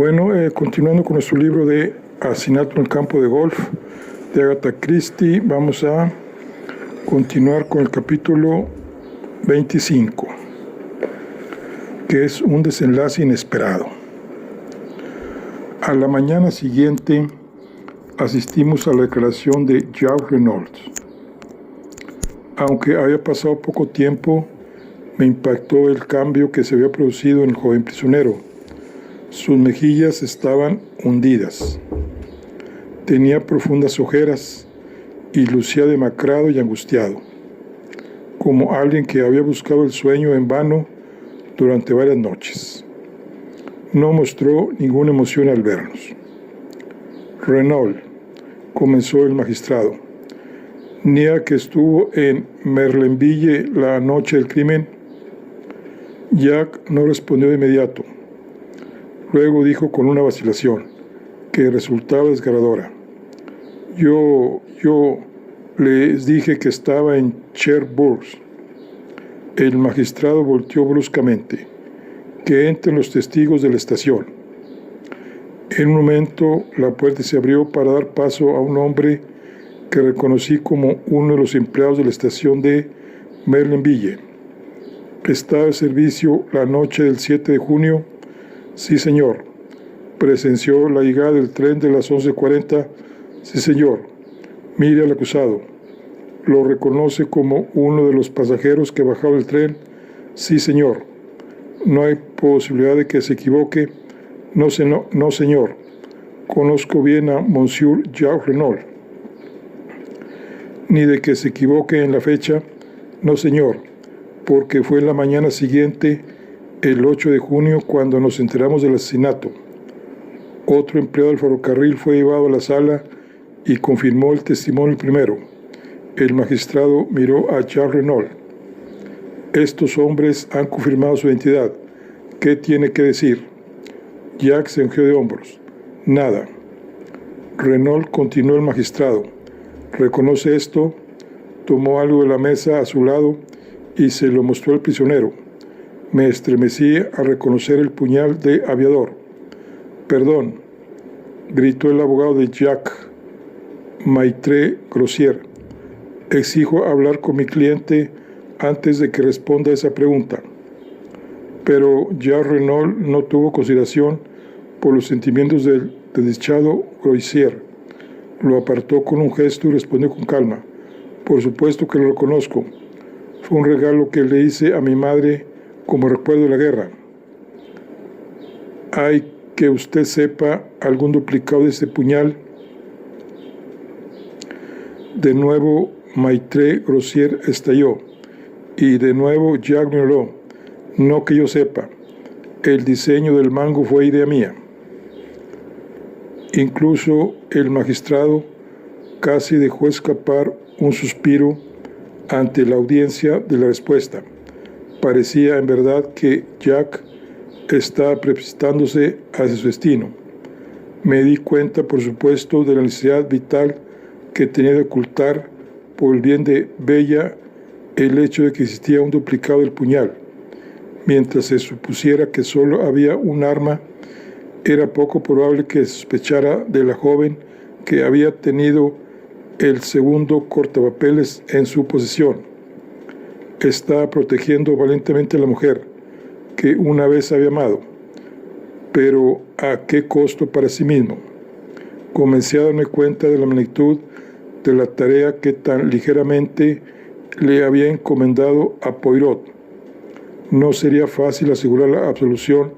Bueno, continuando con nuestro libro de Asesinato en el campo de golf de Agatha Christie, vamos a continuar con el capítulo 25, que es un desenlace inesperado. A la mañana siguiente asistimos a la declaración de Jacques Renault. Aunque había pasado poco tiempo, me impactó el cambio que se había producido en el joven prisionero. Sus mejillas estaban hundidas. Tenía profundas ojeras y lucía demacrado y angustiado, como alguien que había buscado el sueño en vano durante varias noches. No mostró ninguna emoción al vernos. Renault, comenzó el magistrado, niega que estuvo en Merlinville la noche del crimen. Jack no respondió de inmediato. Luego dijo con una vacilación que resultaba desgarradora: Yo les dije que estaba en Cherbourg. El magistrado volteó bruscamente. Que entren los testigos de la estación. En un momento la puerta se abrió para dar paso a un hombre que reconocí como uno de los empleados de la estación de Merlinville. ¿Estaba de servicio la noche del 7 de junio? Sí, señor. ¿Presenció la llegada del tren de las 11:40? Sí, señor. Mire al acusado. ¿Lo reconoce como uno de los pasajeros que bajaba del tren? Sí, señor. ¿No hay posibilidad de que se equivoque? No, señor. Conozco bien a Monsieur Jacques Renault. ¿Ni de que se equivoque en la fecha? No, señor, porque fue en la mañana siguiente, el 8 de junio, cuando nos enteramos del asesinato. Otro empleado del ferrocarril fue llevado a la sala y confirmó el testimonio primero. El magistrado miró a Jacques Renault. Estos hombres han confirmado su identidad. ¿Qué tiene que decir? Jack se encogió de hombros. Nada. Renault, continuó el magistrado. ¿Reconoce esto? Tomó algo de la mesa a su lado y se lo mostró al prisionero. Me estremecí al reconocer el puñal de aviador. Perdón, gritó el abogado de Jack, Maitre Grossier. Exijo hablar con mi cliente antes de que responda a esa pregunta. Pero Jacques Renault no tuvo consideración por los sentimientos del desdichado Grossier. Lo apartó con un gesto y respondió con calma. Por supuesto que lo reconozco. Fue un regalo que le hice a mi madre como recuerdo de la guerra. ¿Hay que usted sepa algún duplicado de este puñal? De nuevo Maitre Grossier estalló. Y de nuevo Jack miró. No que yo sepa. El diseño del mango fue idea mía. Incluso el magistrado casi dejó escapar un suspiro ante la audiencia de la respuesta. Parecía en verdad que Jack estaba precipitándose hacia su destino. Me di cuenta, por supuesto, de la necesidad vital que tenía de ocultar, por el bien de Bella, el hecho de que existía un duplicado del puñal. Mientras se supusiera que solo había un arma, era poco probable que sospechara de la joven que había tenido el segundo cortapapeles en su posesión. Estaba protegiendo valientemente a la mujer que una vez había amado, pero ¿a qué costo para sí mismo? Comencé a darme cuenta de la magnitud de la tarea que tan ligeramente le había encomendado a Poirot. No sería fácil asegurar la absolución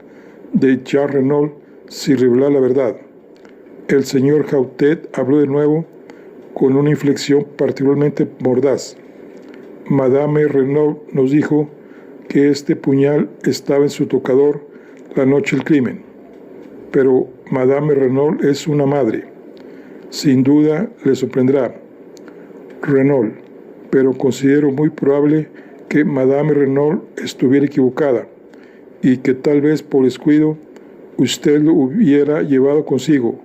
de Jacques Renault si revelara la verdad. El señor Jautet habló de nuevo con una inflexión particularmente mordaz. Madame Renault nos dijo que este puñal estaba en su tocador la noche del crimen. Pero Madame Renault es una madre. Sin duda le sorprenderá. Renault, pero considero muy probable que Madame Renault estuviera equivocada y que tal vez por descuido usted lo hubiera llevado consigo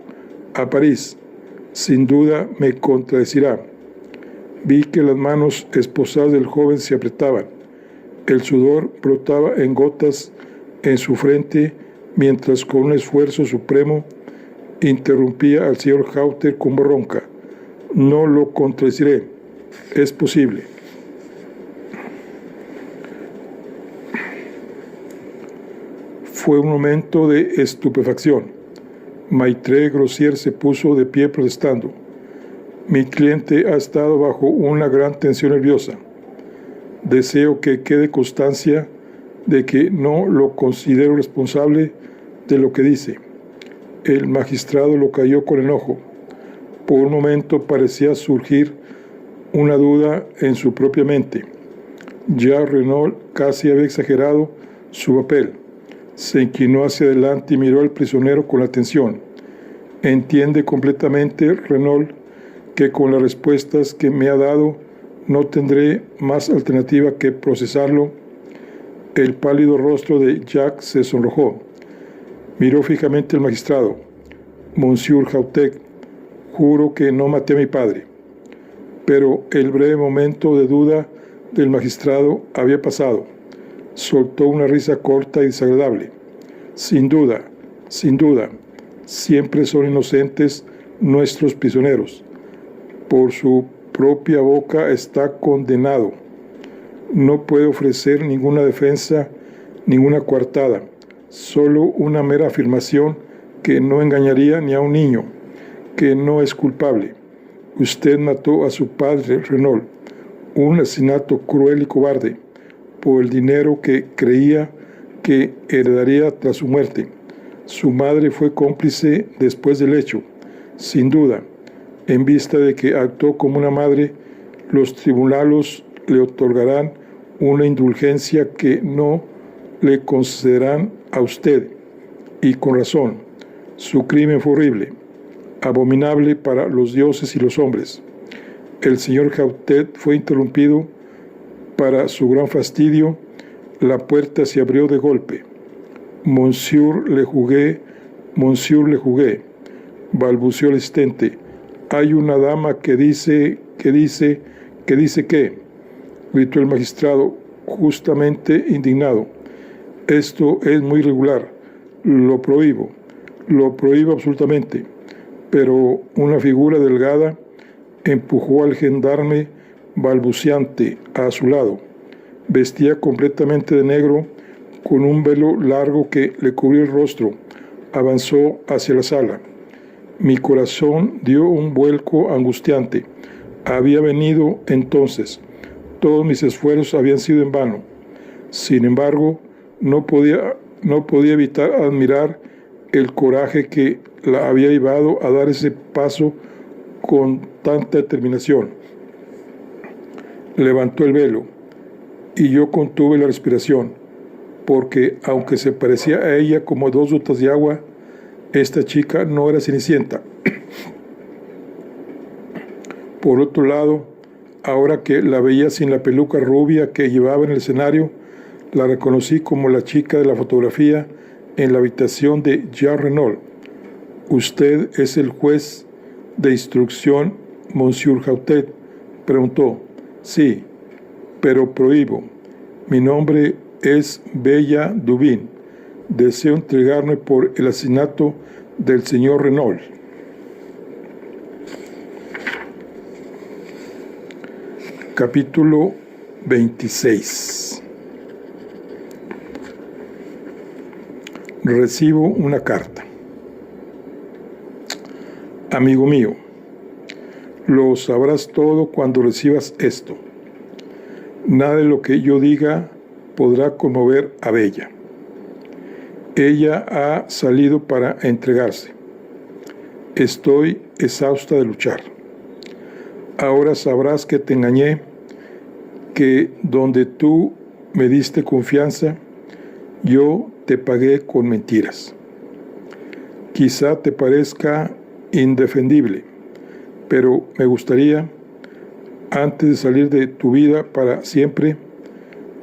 a París. Sin duda me contradecirá. Vi que las manos esposadas del joven se apretaban. El sudor brotaba en gotas en su frente mientras con un esfuerzo supremo interrumpía al señor Hauter con voz ronca. No lo contradeciré. Es posible. Fue un momento de estupefacción. Maitre Grossier se puso de pie protestando. Mi cliente ha estado bajo una gran tensión nerviosa. Deseo que quede constancia de que no lo considero responsable de lo que dice. El magistrado lo calló con enojo. Por un momento parecía surgir una duda en su propia mente. Ya Renault casi había exagerado su papel. Se inclinó hacia adelante y miró al prisionero con atención. Entiende completamente, Renault, que con las respuestas que me ha dado no tendré más alternativa que procesarlo. El pálido rostro de Jack se sonrojó. Miró fijamente al magistrado. Monsieur Hautet, juro que no maté a mi padre. Pero el breve momento de duda del magistrado había pasado. Soltó una risa corta y desagradable. Sin duda, siempre son inocentes nuestros prisioneros. Por su propia boca está condenado. No puede ofrecer ninguna defensa, ninguna coartada, solo una mera afirmación que no engañaría ni a un niño, que no es culpable. Usted mató a su padre, Renault, un asesinato cruel y cobarde, por el dinero que creía que heredaría tras su muerte. Su madre fue cómplice después del hecho, sin duda. En vista de que actuó como una madre, los tribunales le otorgarán una indulgencia que no le concederán a usted, y con razón. Su crimen fue horrible, abominable para los dioses y los hombres. El señor Hautet fue interrumpido. Para su gran fastidio, la puerta se abrió de golpe. Monsieur le jugué, balbuceó el asistente. Hay una dama que dice que, gritó el magistrado, justamente indignado. Esto es muy irregular. Lo prohíbo absolutamente. Pero una figura delgada empujó al gendarme balbuceante a su lado. Vestía completamente de negro, con un velo largo que le cubría el rostro. Avanzó hacia la sala. Mi corazón dio un vuelco angustiante. Había venido entonces. Todos mis esfuerzos habían sido en vano. Sin embargo, no podía evitar admirar el coraje que la había llevado a dar ese paso con tanta determinación. Levantó el velo y yo contuve la respiración, porque aunque se parecía a ella como dos gotas de agua, esta chica no era Cenicienta. Por otro lado, ahora que la veía sin la peluca rubia que llevaba en el escenario, la reconocí como la chica de la fotografía en la habitación de Jean Renault. ¿Usted es el juez de instrucción, Monsieur Hautet?, preguntó. Sí, pero prohíbo. Mi nombre es Bella Dubin. Deseo entregarme por el asesinato del señor Renault. Capítulo 26. Recibo una carta. Amigo mío, lo sabrás todo cuando recibas esto. Nada de lo que yo diga podrá conmover a Bella. Ella ha salido para entregarse. Estoy exhausta de luchar. Ahora sabrás que te engañé, que donde tú me diste confianza, yo te pagué con mentiras. Quizá te parezca indefendible, pero me gustaría, antes de salir de tu vida para siempre,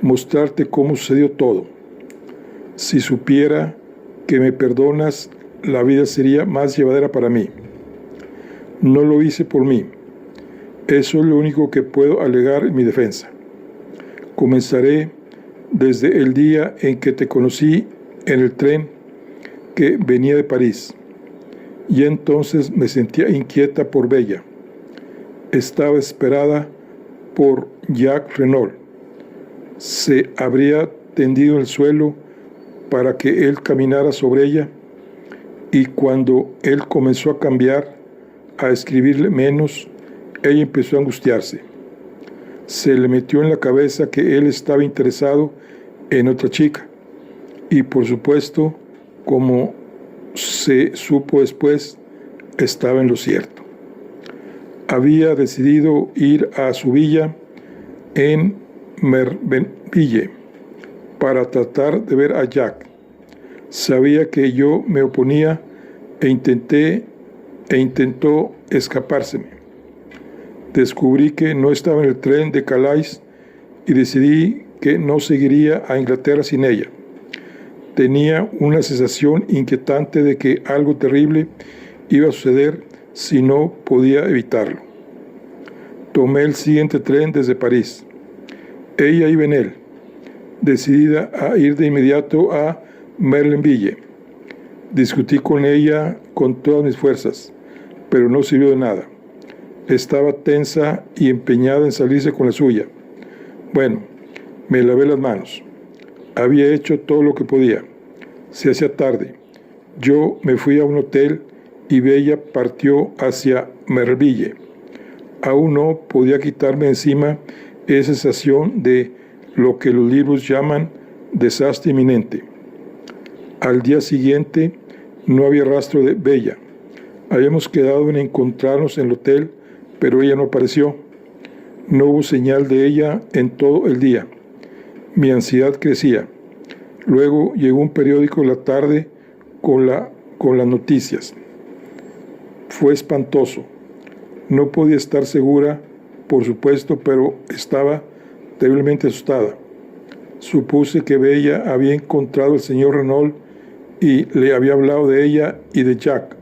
mostrarte cómo sucedió todo. Si supiera que me perdonas, la vida sería más llevadera para mí. No lo hice por mí. Eso es lo único que puedo alegar en mi defensa. Comenzaré desde el día en que te conocí en el tren que venía de París, y entonces me sentía inquieta por Bella. Estaba esperada por Jacques Renault. Se habría tendido en el suelo para que él caminara sobre ella, y cuando él comenzó a cambiar, a escribirle menos, ella empezó a angustiarse. Se le metió en la cabeza que él estaba interesado en otra chica, y por supuesto, como se supo después, estaba en lo cierto. Había decidido ir a su villa en Merville para tratar de ver a Jack. Sabía que yo me oponía e intentó escapárseme. Descubrí que no estaba en el tren de Calais y decidí que no seguiría a Inglaterra sin ella. Tenía una sensación inquietante de que algo terrible iba a suceder si no podía evitarlo. Tomé el siguiente tren desde París. Ella iba en él, decidida a ir de inmediato a Merlinville. Discutí con ella con todas mis fuerzas, pero no sirvió de nada. Estaba tensa y empeñada en salirse con la suya. Bueno, me lavé las manos. Había hecho todo lo que podía. Se hacía tarde. Yo me fui a un hotel y Bella partió hacia Merville. Aún no podía quitarme encima esa sensación de lo que los libros llaman desastre inminente. Al día siguiente no había rastro de Bella. Habíamos quedado en encontrarnos en el hotel, pero ella no apareció. No hubo señal de ella en todo el día. Mi ansiedad crecía. Luego llegó un periódico de la tarde con las noticias. Fue espantoso. No podía estar segura, por supuesto, pero estaba terriblemente asustada. Supuse que Bella había encontrado al señor Renault y le había hablado de ella y de Jack,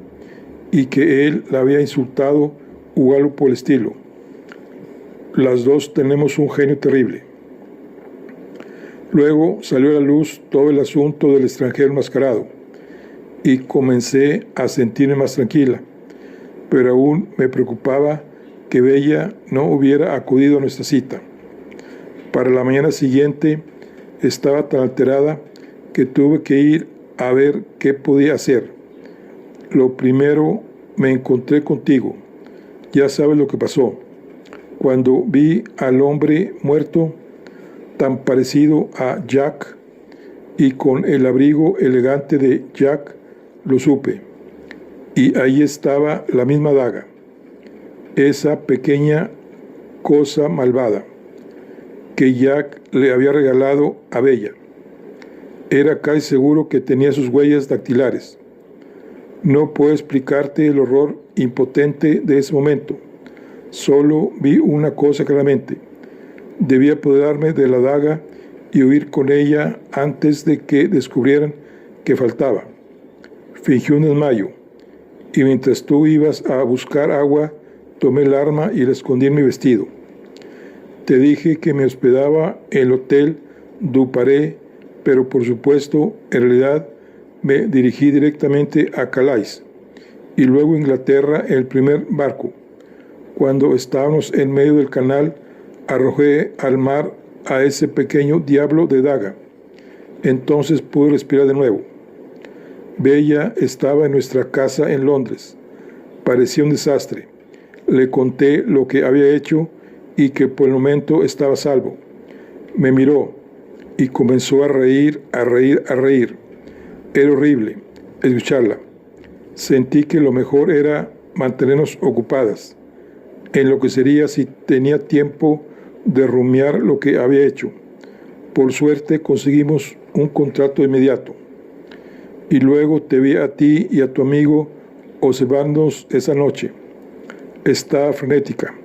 y que él la había insultado o algo por el estilo. Las dos tenemos un genio terrible. Luego salió a la luz todo el asunto del extranjero enmascarado, y comencé a sentirme más tranquila, pero aún me preocupaba que Bella no hubiera acudido a nuestra cita. Para la mañana siguiente estaba tan alterada que tuve que ir a ver qué podía hacer. Lo primero, me encontré contigo. Ya sabes lo que pasó. Cuando vi al hombre muerto, tan parecido a Jack, y con el abrigo elegante de Jack, lo supe. Y ahí estaba la misma daga, esa pequeña cosa malvada que Jack le había regalado a Bella. Era casi seguro que tenía sus huellas dactilares. No puedo explicarte el horror impotente de ese momento. Solo vi una cosa claramente. Debía apoderarme de la daga y huir con ella antes de que descubrieran que faltaba. Fingí un desmayo, y mientras tú ibas a buscar agua, tomé el arma y la escondí en mi vestido. Te dije que me hospedaba en el Hotel du Paris, pero por supuesto, en realidad, me dirigí directamente a Calais y luego a Inglaterra en el primer barco. Cuando estábamos en medio del canal, arrojé al mar a ese pequeño diablo de daga. Entonces pude respirar de nuevo. Bella estaba en nuestra casa en Londres. Parecía un desastre. Le conté lo que había hecho y que por el momento estaba a salvo. Me miró y comenzó a reír, a reír, a reír. Era horrible escucharla. Sentí que lo mejor era mantenernos ocupadas, en lo que sería si tenía tiempo de rumiar lo que había hecho. Por suerte conseguimos un contrato inmediato. Y luego te vi a ti y a tu amigo observándonos esa noche. Estaba frenética.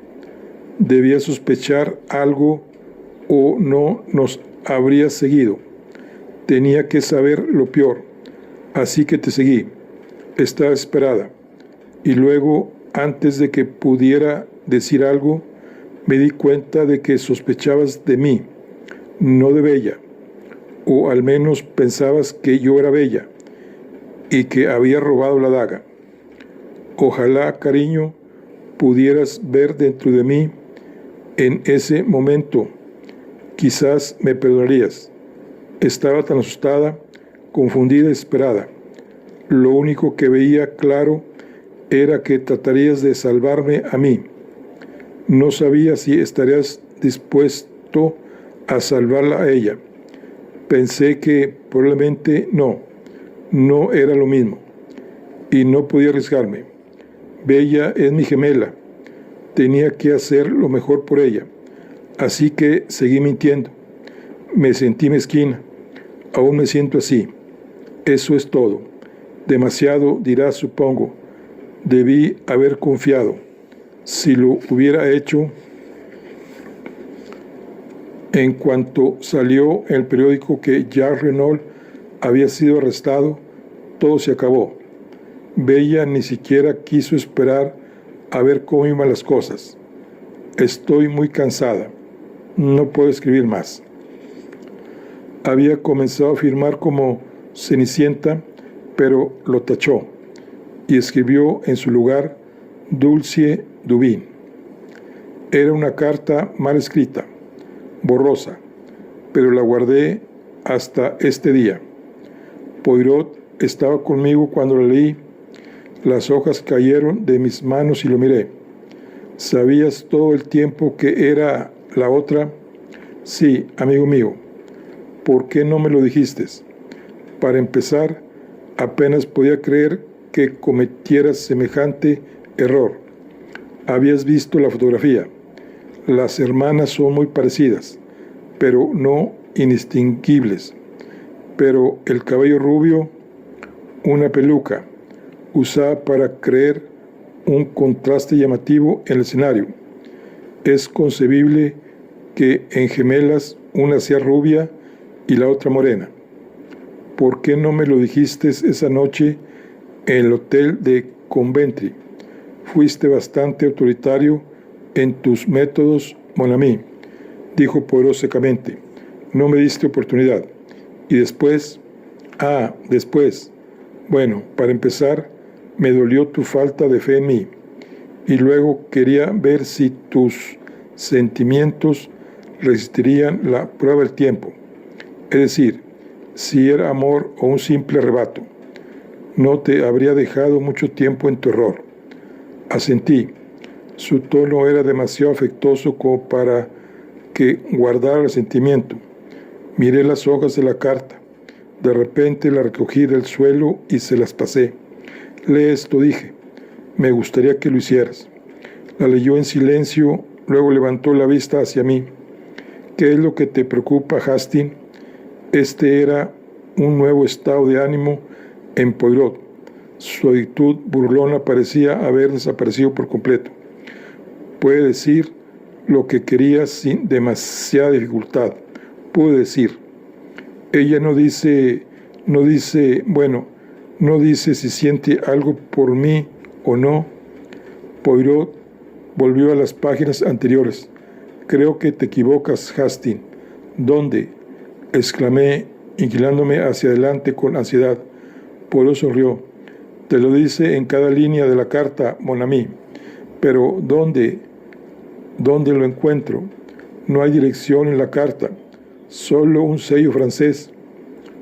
Debía sospechar algo o no nos habría seguido. Tenía que saber lo peor. Así que te seguí. Estaba esperada. Y luego, antes de que pudiera decir algo, me di cuenta de que sospechabas de mí, no de Bella. O al menos pensabas que yo era Bella. y que había robado la daga. Ojalá, cariño, pudieras ver dentro de mí en ese momento. Quizás me perdonarías. Estaba tan asustada, confundida y desesperada. Lo único que veía claro era que tratarías de salvarme a mí. No sabía si estarías dispuesto a salvarla a ella. Pensé que probablemente no era lo mismo, y no podía arriesgarme. Bella es mi gemela. Tenía que hacer lo mejor por ella. Así que seguí mintiendo. Me sentí mezquina. Aún me siento así. Eso es todo. Demasiado, dirás, supongo. Debí haber confiado. Si lo hubiera hecho. En cuanto salió en el periódico que Jacques Renault había sido arrestado, todo se acabó. Bella ni siquiera quiso esperar a ver cómo iban las cosas. Estoy muy cansada. No puedo escribir más. Había comenzado a firmar como Cenicienta, pero lo tachó y escribió en su lugar Dulcie Dubin. Era una carta mal escrita, borrosa, pero la guardé hasta este día. Poirot estaba conmigo cuando la leí. Las hojas cayeron de mis manos y lo miré. ¿Sabías todo el tiempo que era la otra? Sí, amigo mío. ¿Por qué no me lo dijiste? Para empezar, apenas podía creer que cometieras semejante error. Habías visto la fotografía. Las hermanas son muy parecidas, pero no indistinguibles. Pero el cabello rubio, una peluca, usada para crear un contraste llamativo en el escenario. Es concebible que en gemelas una sea rubia y la otra morena. ¿Por qué no me lo dijiste esa noche en el hotel de Coventry? Fuiste bastante autoritario en tus métodos, mon ami, dijo Poirot secamente. No me diste oportunidad. Y después, bueno, para empezar, me dolió tu falta de fe en mí. Y luego quería ver si tus sentimientos resistirían la prueba del tiempo. Es decir, si era amor o un simple arrebato. No te habría dejado mucho tiempo en tu error. Asentí. Su tono era demasiado afectuoso como para que guardara resentimiento. Miré las hojas de la carta. De repente la recogí del suelo y se las pasé. Lee esto, dije. Me gustaría que lo hicieras. La leyó en silencio, luego levantó la vista hacia mí. ¿Qué es lo que te preocupa, Hastings? Este era un nuevo estado de ánimo en Poirot. Su actitud burlona parecía haber desaparecido por completo. Puede decir lo que quería sin demasiada dificultad. Puede decir. Ella no dice si siente algo por mí o no. Poirot volvió a las páginas anteriores. Creo que te equivocas, Hastings. ¿Dónde? Exclamé, inclinándome hacia adelante con ansiedad. Poirot sonrió. Te lo dice en cada línea de la carta, mon ami. Pero ¿dónde lo encuentro? No hay dirección en la carta, solo un sello francés.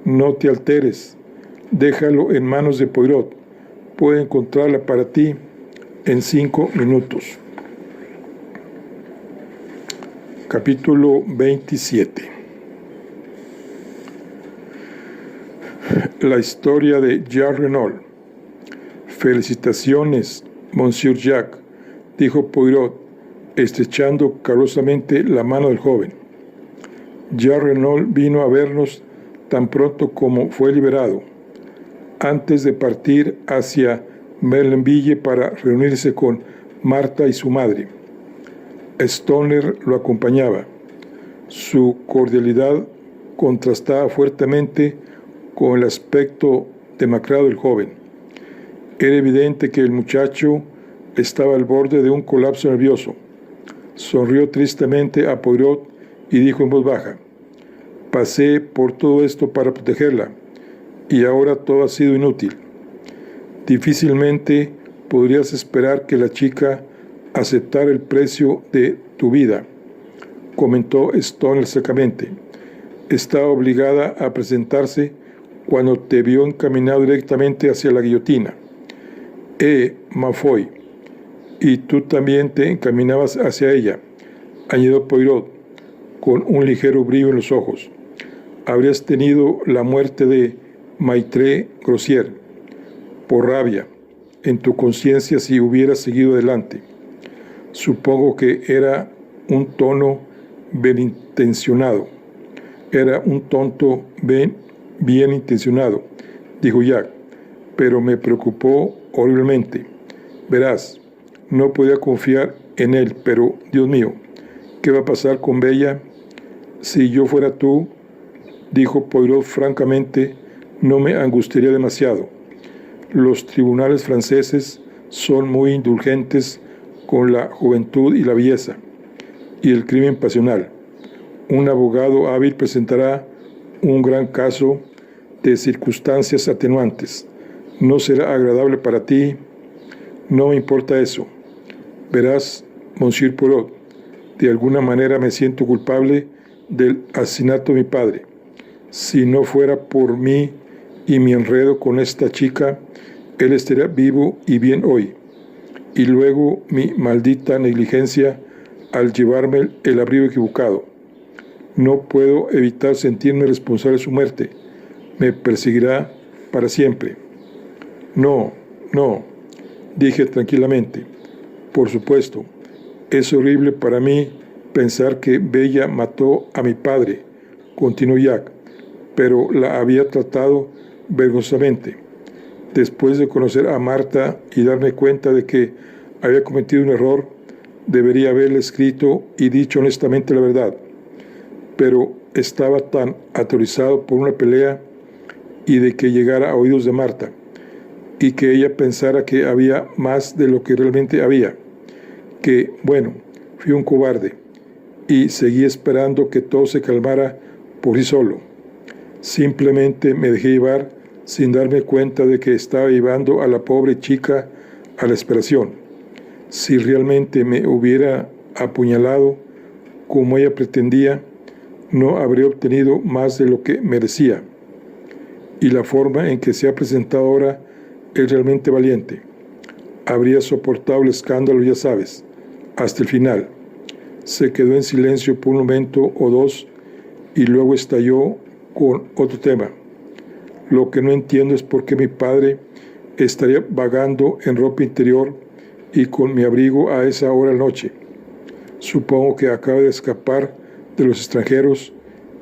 No te alteres, déjalo en manos de Poirot. Puede encontrarla para ti en 5 minutos. Capítulo 27. La historia de Jacques Renault. Felicitaciones, Monsieur Jacques, dijo Poirot, estrechando calurosamente la mano del joven. Jacques Renault vino a vernos tan pronto como fue liberado, antes de partir hacia Merlinville para reunirse con Marta y su madre. Stoner lo acompañaba. Su cordialidad contrastaba fuertemente con el aspecto demacrado del joven. Era evidente que el muchacho estaba al borde de un colapso nervioso. Sonrió tristemente a Poirot y dijo en voz baja: pasé por todo esto para protegerla, y ahora todo ha sido inútil. Difícilmente podrías esperar que la chica aceptara el precio de tu vida, comentó Stoner secamente. Está obligada a presentarse cuando te vio encaminado directamente hacia la guillotina. Malfoy, y tú también te encaminabas hacia ella, añadió Poirot, con un ligero brillo en los ojos. Habrías tenido la muerte de Maitre Grossier, por rabia, en tu conciencia si hubieras seguido adelante. Supongo que era un tono bien intencionado. Era un tonto bien intencionado, dijo Jack, pero me preocupó horriblemente. Verás, no podía confiar en él, pero, Dios mío, ¿qué va a pasar con Bella? Si yo fuera tú, dijo Poirot francamente, no me angustiaría demasiado. Los tribunales franceses son muy indulgentes con la juventud y la belleza, y el crimen pasional. Un abogado hábil presentará un gran caso de circunstancias atenuantes. No será agradable para ti. No me importa eso. Verás, Monsieur Poirot, de alguna manera me siento culpable del asesinato de mi padre. Si no fuera por mí y mi enredo con esta chica, él estaría vivo y bien hoy. Y luego mi maldita negligencia al llevarme el abrigo equivocado. No puedo evitar sentirme responsable de su muerte. Me perseguirá para siempre. No, dije tranquilamente. Por supuesto, es horrible para mí pensar que Bella mató a mi padre, continuó Jack, pero la había tratado vergonzosamente. Después de conocer a Marta y darme cuenta de que había cometido un error, debería haberle escrito y dicho honestamente la verdad. Pero estaba tan aterrorizado por una pelea y de que llegara a oídos de Marta, y que ella pensara que había más de lo que realmente había, que, bueno, fui un cobarde, y seguí esperando que todo se calmara por sí solo. Simplemente me dejé llevar sin darme cuenta de que estaba llevando a la pobre chica a la desesperación. Si realmente me hubiera apuñalado como ella pretendía, no habría obtenido más de lo que merecía. Y la forma en que se ha presentado ahora es realmente valiente. Habría soportado el escándalo, ya sabes, hasta el final. Se quedó en silencio por un momento o dos y luego estalló con otro tema. Lo que no entiendo es por qué mi padre estaría vagando en ropa interior y con mi abrigo a esa hora de la noche. Supongo que acaba de escapar de los extranjeros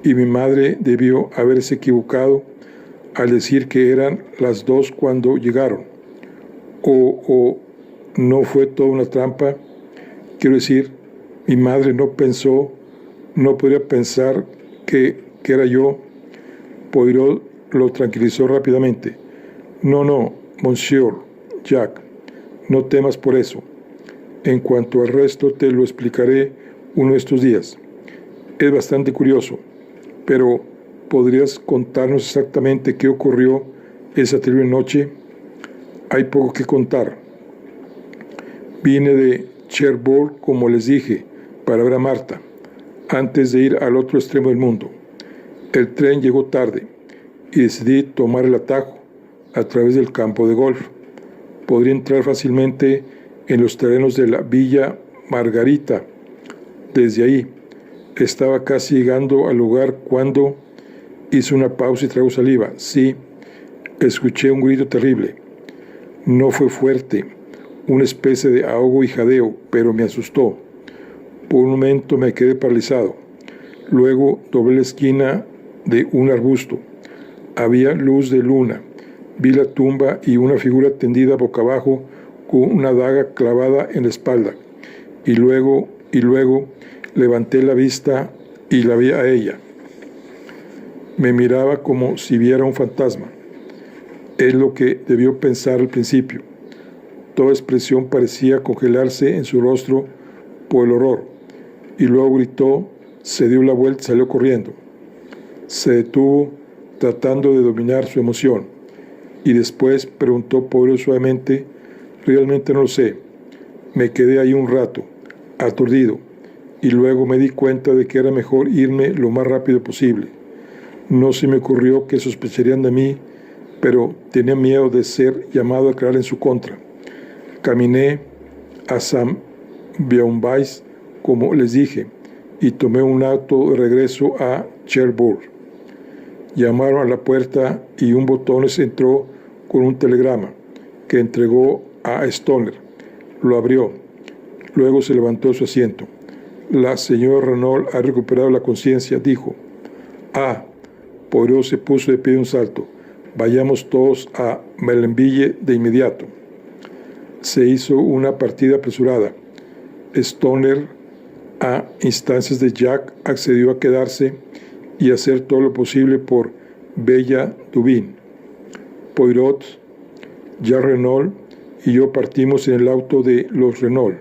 y mi madre debió haberse equivocado al decir que eran las 2 cuando llegaron. O no fue toda una trampa. Quiero decir, mi madre no podría pensar que era yo. Poirot lo tranquilizó rápidamente. No, Monsieur Jack, no temas por eso. En cuanto al resto te lo explicaré uno de estos días. Es bastante curioso, pero ¿podrías contarnos exactamente qué ocurrió esa terrible noche? Hay poco que contar. Vine de Cherbourg, como les dije, para ver a Marta, antes de ir al otro extremo del mundo. El tren llegó tarde y decidí tomar el atajo a través del campo de golf. Podría entrar fácilmente en los terrenos de la Villa Margarita. Desde ahí estaba casi llegando al lugar cuando hice una pausa y tragó saliva. Sí, escuché un grito terrible. No fue fuerte, una especie de ahogo y jadeo, pero me asustó. Por un momento me quedé paralizado. Luego doblé la esquina de un arbusto. Había luz de luna. Vi la tumba y una figura tendida boca abajo con una daga clavada en la espalda. Y luego levanté la vista y la vi a ella. Me miraba como si viera un fantasma. Es lo que debió pensar al principio. Toda expresión parecía congelarse en su rostro por el horror. Y luego gritó, se dio la vuelta y salió corriendo. Se detuvo tratando de dominar su emoción. Y después preguntó Poirot suavemente: «Realmente no lo sé». Me quedé ahí un rato, aturdido, y luego me di cuenta de que era mejor irme lo más rápido posible. No se me ocurrió que sospecharían de mí, pero tenía miedo de ser llamado a aclarar en su contra. Caminé a Saint-Beauvais, como les dije, y tomé un auto de regreso a Cherbourg. Llamaron a la puerta y un botones entró con un telegrama que entregó a Stoner. Lo abrió. Luego se levantó de su asiento. «La señora Renault ha recuperado la conciencia», dijo. «Ah». Poirot se puso de pie de un salto. «Vayamos todos a Mellenville de inmediato». Se hizo una partida apresurada. Stoner, a instancias de Jack, accedió a quedarse y hacer todo lo posible por Bella Dubin. Poirot, Jacques Renault y yo partimos en el auto de los Renault.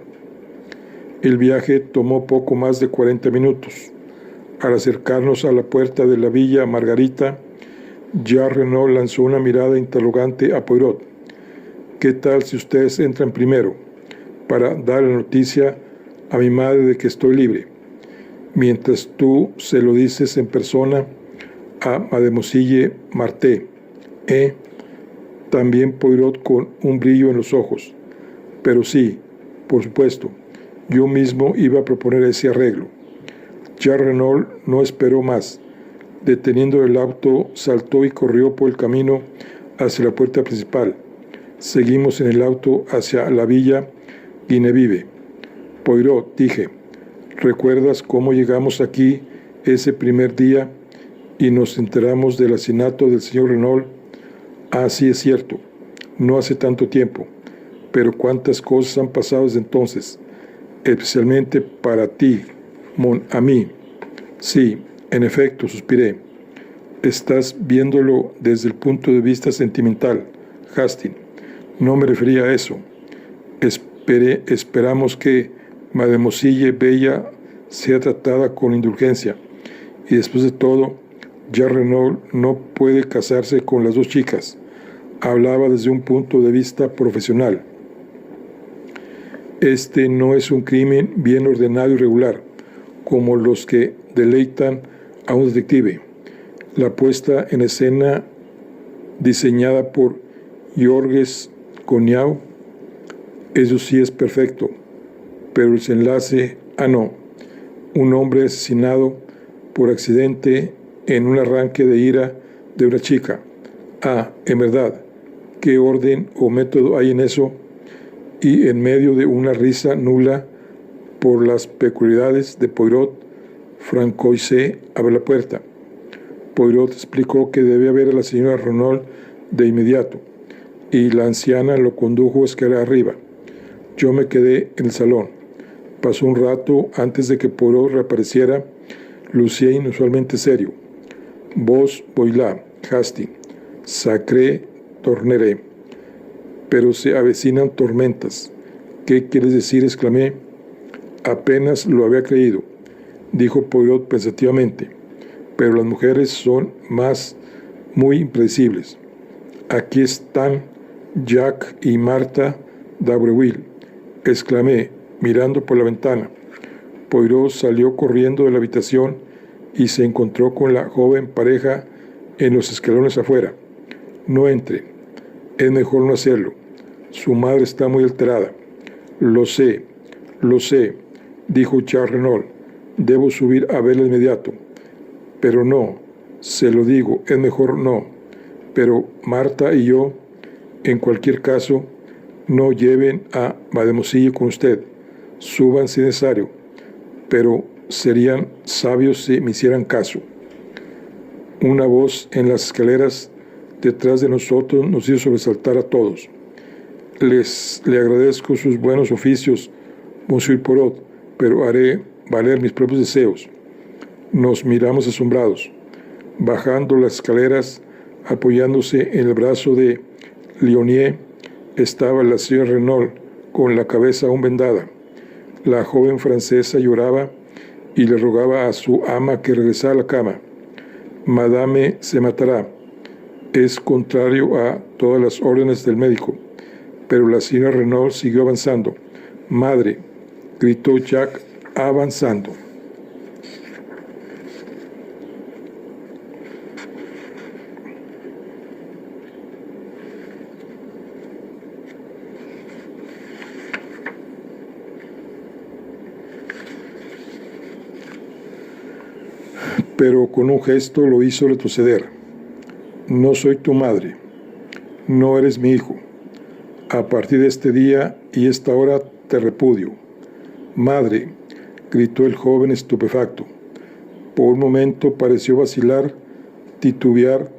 El viaje tomó poco más de 40 minutos. Al acercarnos a la puerta de la Villa Margarita, Jacques Renault lanzó una mirada interrogante a Poirot. «¿Qué tal si ustedes entran primero, para dar la noticia a mi madre de que estoy libre, mientras tú se lo dices en persona a Mademoiselle Marté?» También Poirot, con un brillo en los ojos. «Pero sí, por supuesto, yo mismo iba a proponer ese arreglo». Jacques Renault no esperó más. Deteniendo el auto, saltó y corrió por el camino hacia la puerta principal. Seguimos en el auto hacia la Villa Guinevive. «Poirot», dije, «¿recuerdas cómo llegamos aquí ese primer día y nos enteramos del asesinato del señor Renault?» «Ah, sí, es cierto. No hace tanto tiempo. Pero cuántas cosas han pasado desde entonces, especialmente para ti, mon ami». «Sí, en efecto», suspiré. «Estás viéndolo desde el punto de vista sentimental, Hastings. No me refería a eso. Esperamos que Mademoiselle Bella sea tratada con indulgencia. Y después de todo, Jacques Renault no puede casarse con las dos chicas». Hablaba desde un punto de vista profesional. «Este no es un crimen bien ordenado y regular, como los que deleitan a un detective. La puesta en escena diseñada por Georges Cognau, eso sí es perfecto, pero el desenlace, no, un hombre asesinado por accidente en un arranque de ira de una chica. En verdad, ¿qué orden o método hay en eso?» Y en medio de una risa nula por las peculiaridades de Poirot, Francoise abrió la puerta. Poirot explicó que debía ver a la señora Renault de inmediato, y la anciana lo condujo escalera arriba. Yo me quedé en el salón. Pasó un rato antes de que Poirot reapareciera. Lucía inusualmente serio. «Vos, voilà, Hastings, sacré torneré. Pero se avecinan tormentas». «¿Qué quieres decir?», exclamé. «Apenas lo había creído», dijo Poirot pensativamente. «Pero las mujeres son muy impredecibles. Aquí están Jack y Martha d'Abreuil», exclamé, mirando por la ventana. Poirot salió corriendo de la habitación y se encontró con la joven pareja en los escalones afuera. «No entre. Es mejor no hacerlo. Su madre está muy alterada». Lo sé», dijo Jacques Renault. «Debo subir a verla de inmediato». «Pero no, se lo digo, es mejor no. Pero Marta y yo, en cualquier caso, no lleven a Mademoiselle con usted. Suban si es necesario, pero serían sabios si me hicieran caso». Una voz en las escaleras detrás de nosotros nos hizo sobresaltar a todos. Le agradezco sus buenos oficios, Monsieur Poirot, pero haré valer mis propios deseos». Nos miramos asombrados. Bajando las escaleras, apoyándose en el brazo de Leonie, estaba la señora Renault con la cabeza aún vendada. La joven francesa lloraba y le rogaba a su ama que regresara a la cama. «Madame se matará. Es contrario a todas las órdenes del médico. Pero la señora Renault siguió avanzando. Madre, gritó Jack, avanzando. Pero con un gesto lo hizo retroceder. No soy tu madre. No eres mi hijo. A partir de este día y esta hora te repudio. Madre, gritó el joven estupefacto. Por un momento pareció vacilar, titubear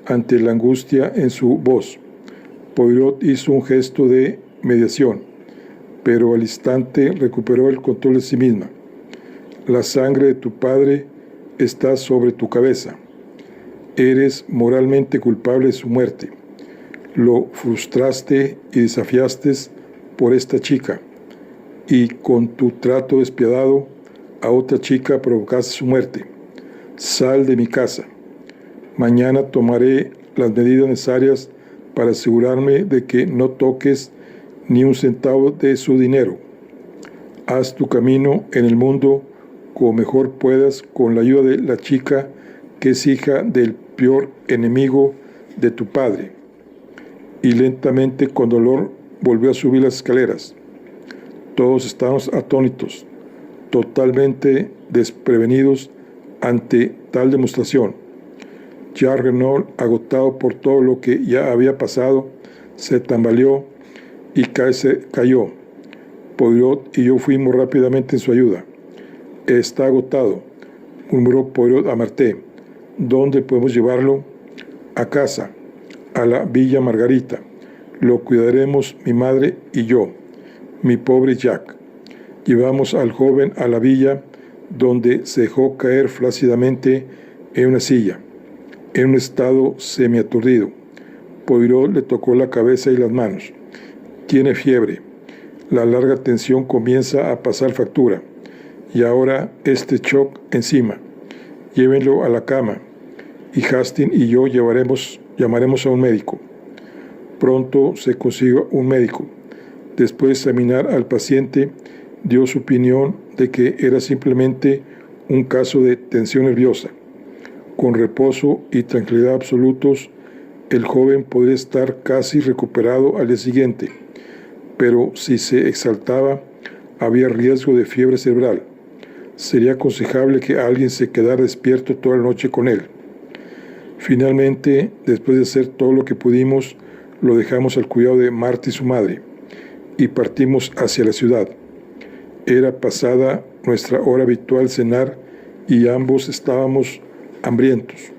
ante la angustia en su voz. Poirot hizo un gesto de mediación, pero al instante recuperó el control de sí misma. La sangre de tu padre está sobre tu cabeza. Eres moralmente culpable de su muerte. Lo frustraste y desafiaste por esta chica, y con tu trato despiadado a otra chica provocaste su muerte. Sal de mi casa. Mañana tomaré las medidas necesarias para asegurarme de que no toques ni un centavo de su dinero. Haz tu camino en el mundo como mejor puedas con la ayuda de la chica que es hija del peor enemigo de tu padre. Y lentamente, con dolor, volvió a subir las escaleras. Todos estábamos atónitos, totalmente desprevenidos ante tal demostración. Jacques Renault, agotado por todo lo que ya había pasado, se tambaleó y cayó. Poirot y yo fuimos rápidamente en su ayuda. Está agotado, murmuró Poirot a Marté. ¿Dónde podemos llevarlo? A casa, a la Villa Margarita. Lo cuidaremos mi madre y yo, mi pobre Jack. Llevamos al joven a la villa, donde se dejó caer flácidamente en una silla, en un estado semiaturdido. Poirot le tocó la cabeza y las manos. Tiene fiebre. La larga tensión comienza a pasar factura. Y ahora este shock encima. Llévenlo a la cama. Y Hastings y yo llamaremos a un médico. Pronto se consiguió un médico. Después de examinar al paciente, dio su opinión de que era simplemente un caso de tensión nerviosa. Con reposo y tranquilidad absolutos, el joven podría estar casi recuperado al día siguiente, pero si se exaltaba, había riesgo de fiebre cerebral. Sería aconsejable que alguien se quedara despierto toda la noche con él. Finalmente, después de hacer todo lo que pudimos, lo dejamos al cuidado de Marta y su madre, y partimos hacia la ciudad. Era pasada nuestra hora habitual cenar y ambos estábamos hambrientos.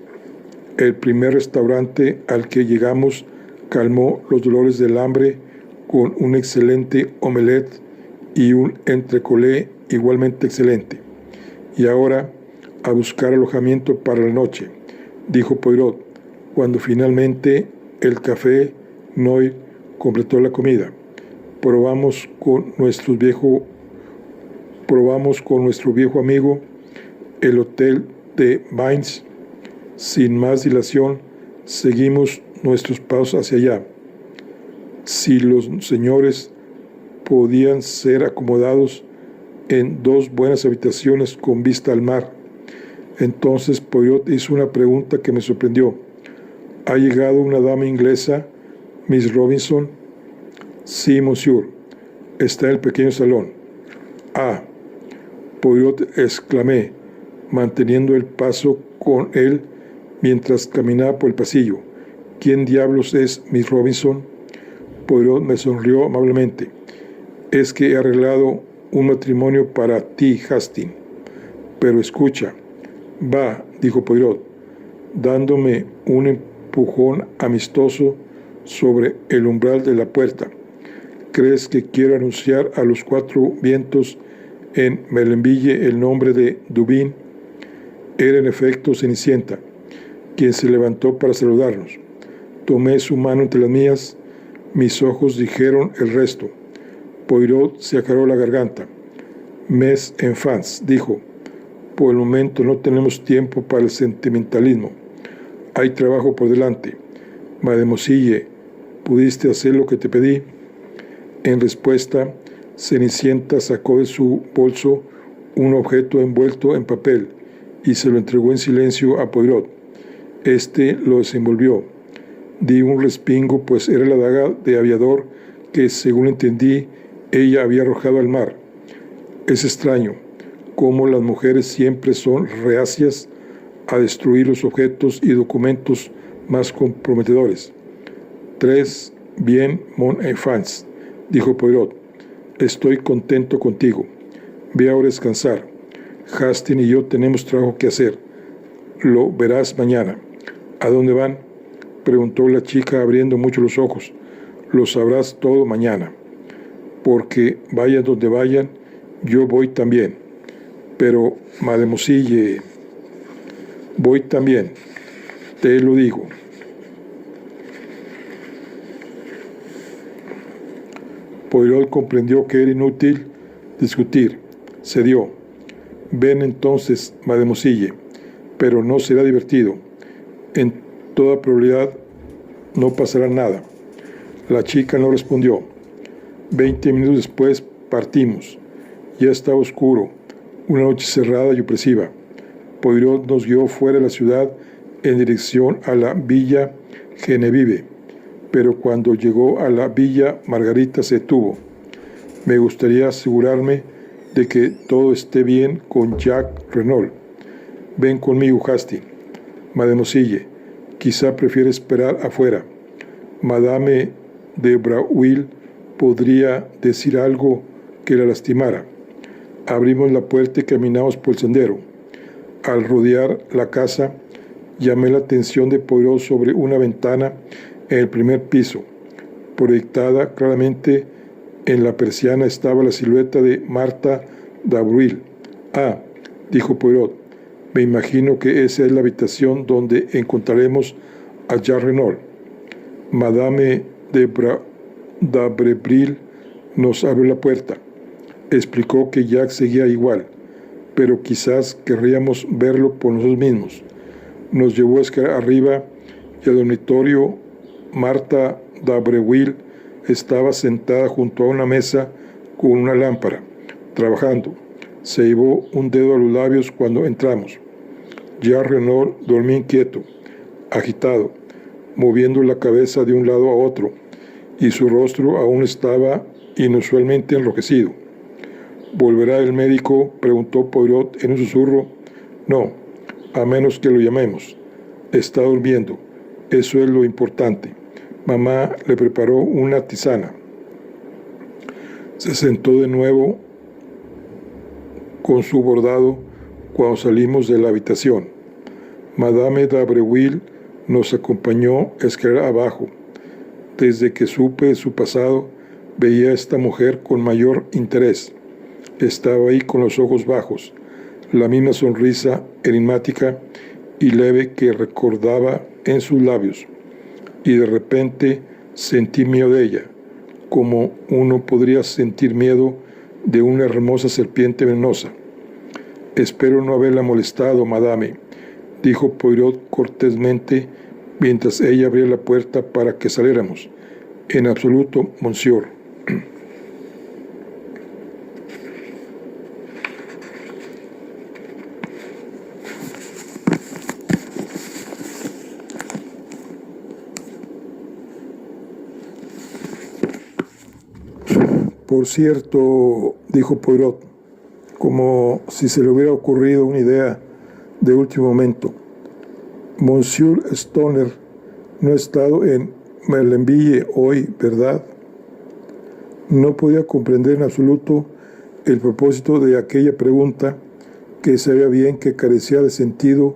El primer restaurante al que llegamos calmó los dolores del hambre con un excelente omelette y un entrecolé igualmente excelente. Y ahora, a buscar alojamiento para la noche, dijo Poirot, cuando finalmente el café Noir completó la comida. Probamos con nuestro viejo amigo el hotel de Mainz. Sin más dilación, seguimos nuestros pasos hacia allá. Si los señores podían ser acomodados en 2 buenas habitaciones con vista al mar. Entonces Poirot hizo una pregunta que me sorprendió. ¿Ha llegado una dama inglesa, Miss Robinson? Sí, monsieur. Está en el pequeño salón. Ah, Poirot exclamé, manteniendo el paso con él mientras caminaba por el pasillo. ¿Quién diablos es Miss Robinson? Poirot me sonrió amablemente. Es que he arreglado un matrimonio para ti, Hastings. Pero escucha. Va, dijo Poirot, dándome un empujón amistoso sobre el umbral de la puerta. ¿Crees que quiero anunciar a los 4 vientos en Mellenville el nombre de Dubin? Era en efecto Cenicienta, quien se levantó para saludarnos. Tomé su mano entre las mías, mis ojos dijeron el resto. Poirot se aclaró la garganta. Mes enfants, dijo. Por el momento no tenemos tiempo para el sentimentalismo. Hay trabajo por delante. Mademoiselle, ¿pudiste hacer lo que te pedí? En respuesta, Cenicienta sacó de su bolso un objeto envuelto en papel y se lo entregó en silencio a Poirot. Este lo desenvolvió. Di un respingo, pues era la daga de aviador que, según entendí, ella había arrojado al mar. Es extraño cómo las mujeres siempre son reacias a destruir los objetos y documentos más comprometedores. «Tres bien, mon enfants», dijo Poirot. «Estoy contento contigo. Ve ahora a descansar. Hastings y yo tenemos trabajo que hacer. Lo verás mañana». «¿A dónde van?», preguntó la chica abriendo mucho los ojos. «Lo sabrás todo mañana. Porque vayan donde vayan, yo voy también». «Pero, mademoiselle...» «Voy también, te lo digo». Poirot comprendió que era inútil discutir. Cedió. «Ven entonces, mademoiselle, pero no será divertido. En toda probabilidad no pasará nada». La chica no respondió. 20 minutos después partimos. Ya estaba oscuro, una noche cerrada y opresiva. Poirot nos guió fuera de la ciudad en dirección a la Villa Genevieve, pero cuando llegó a la Villa Margarita se detuvo. «Me gustaría asegurarme de que todo esté bien con Jacques Renault. Ven conmigo, Hastings». «Mademoiselle, quizá prefiere esperar afuera. Madame de Breuil podría decir algo que la lastimara». Abrimos la puerta y caminamos por el sendero. Al rodear la casa, llamé la atención de Poirot sobre una ventana en el primer piso. Proyectada claramente en la persiana estaba la silueta de Martha d'Avril. «Ah», dijo Poirot, «me imagino que esa es la habitación donde encontraremos a Jacques Renault». Madame de d'Avril nos abrió la puerta. Explicó que Jack seguía igual, pero quizás querríamos verlo por nosotros mismos. Nos llevó escalera arriba y al dormitorio. Martha d'Avril estaba sentada junto a una mesa con una lámpara, trabajando. Se llevó un dedo a los labios cuando entramos. Jacques Renault dormía inquieto, agitado, moviendo la cabeza de un lado a otro, y su rostro aún estaba inusualmente enrojecido. «¿Volverá el médico?», preguntó Poirot en un susurro. «No, a menos que lo llamemos. Está durmiendo. Eso es lo importante. Mamá le preparó una tisana». Se sentó de nuevo con su bordado cuando salimos de la habitación. Madame d'Avril nos acompañó escalera abajo. Desde que supe de su pasado, veía a esta mujer con mayor interés. Estaba ahí con los ojos bajos, la misma sonrisa enigmática y leve que recordaba en sus labios. Y de repente sentí miedo de ella, como uno podría sentir miedo de una hermosa serpiente venenosa. «Espero no haberla molestado, madame», dijo Poirot cortésmente mientras ella abría la puerta para que saliéramos. «En absoluto, monsieur». «Por cierto», dijo Poirot, como si se le hubiera ocurrido una idea de último momento, «Monsieur Stoner no ha estado en Merlinville hoy, ¿verdad?». No podía comprender en absoluto el propósito de aquella pregunta, que sabía bien que carecía de sentido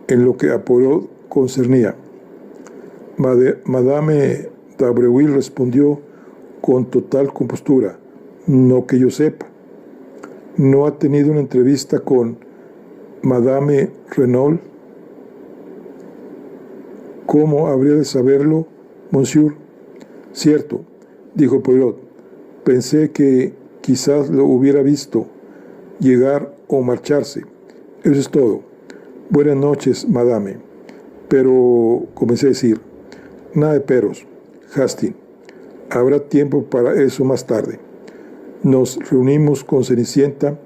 en lo que a Poirot concernía. Madame d'Avril respondió con total compostura: «No que yo sepa». «¿No ha tenido una entrevista con Madame Renault?». «¿Cómo habría de saberlo, monsieur?». «Cierto», dijo Poirot. «Pensé que quizás lo hubiera visto llegar o marcharse. Eso es todo. Buenas noches, madame». «Pero», comencé a decir. Nada de peros, Hastings. Habrá tiempo para eso más tarde. Nos reunimos con Cenicienta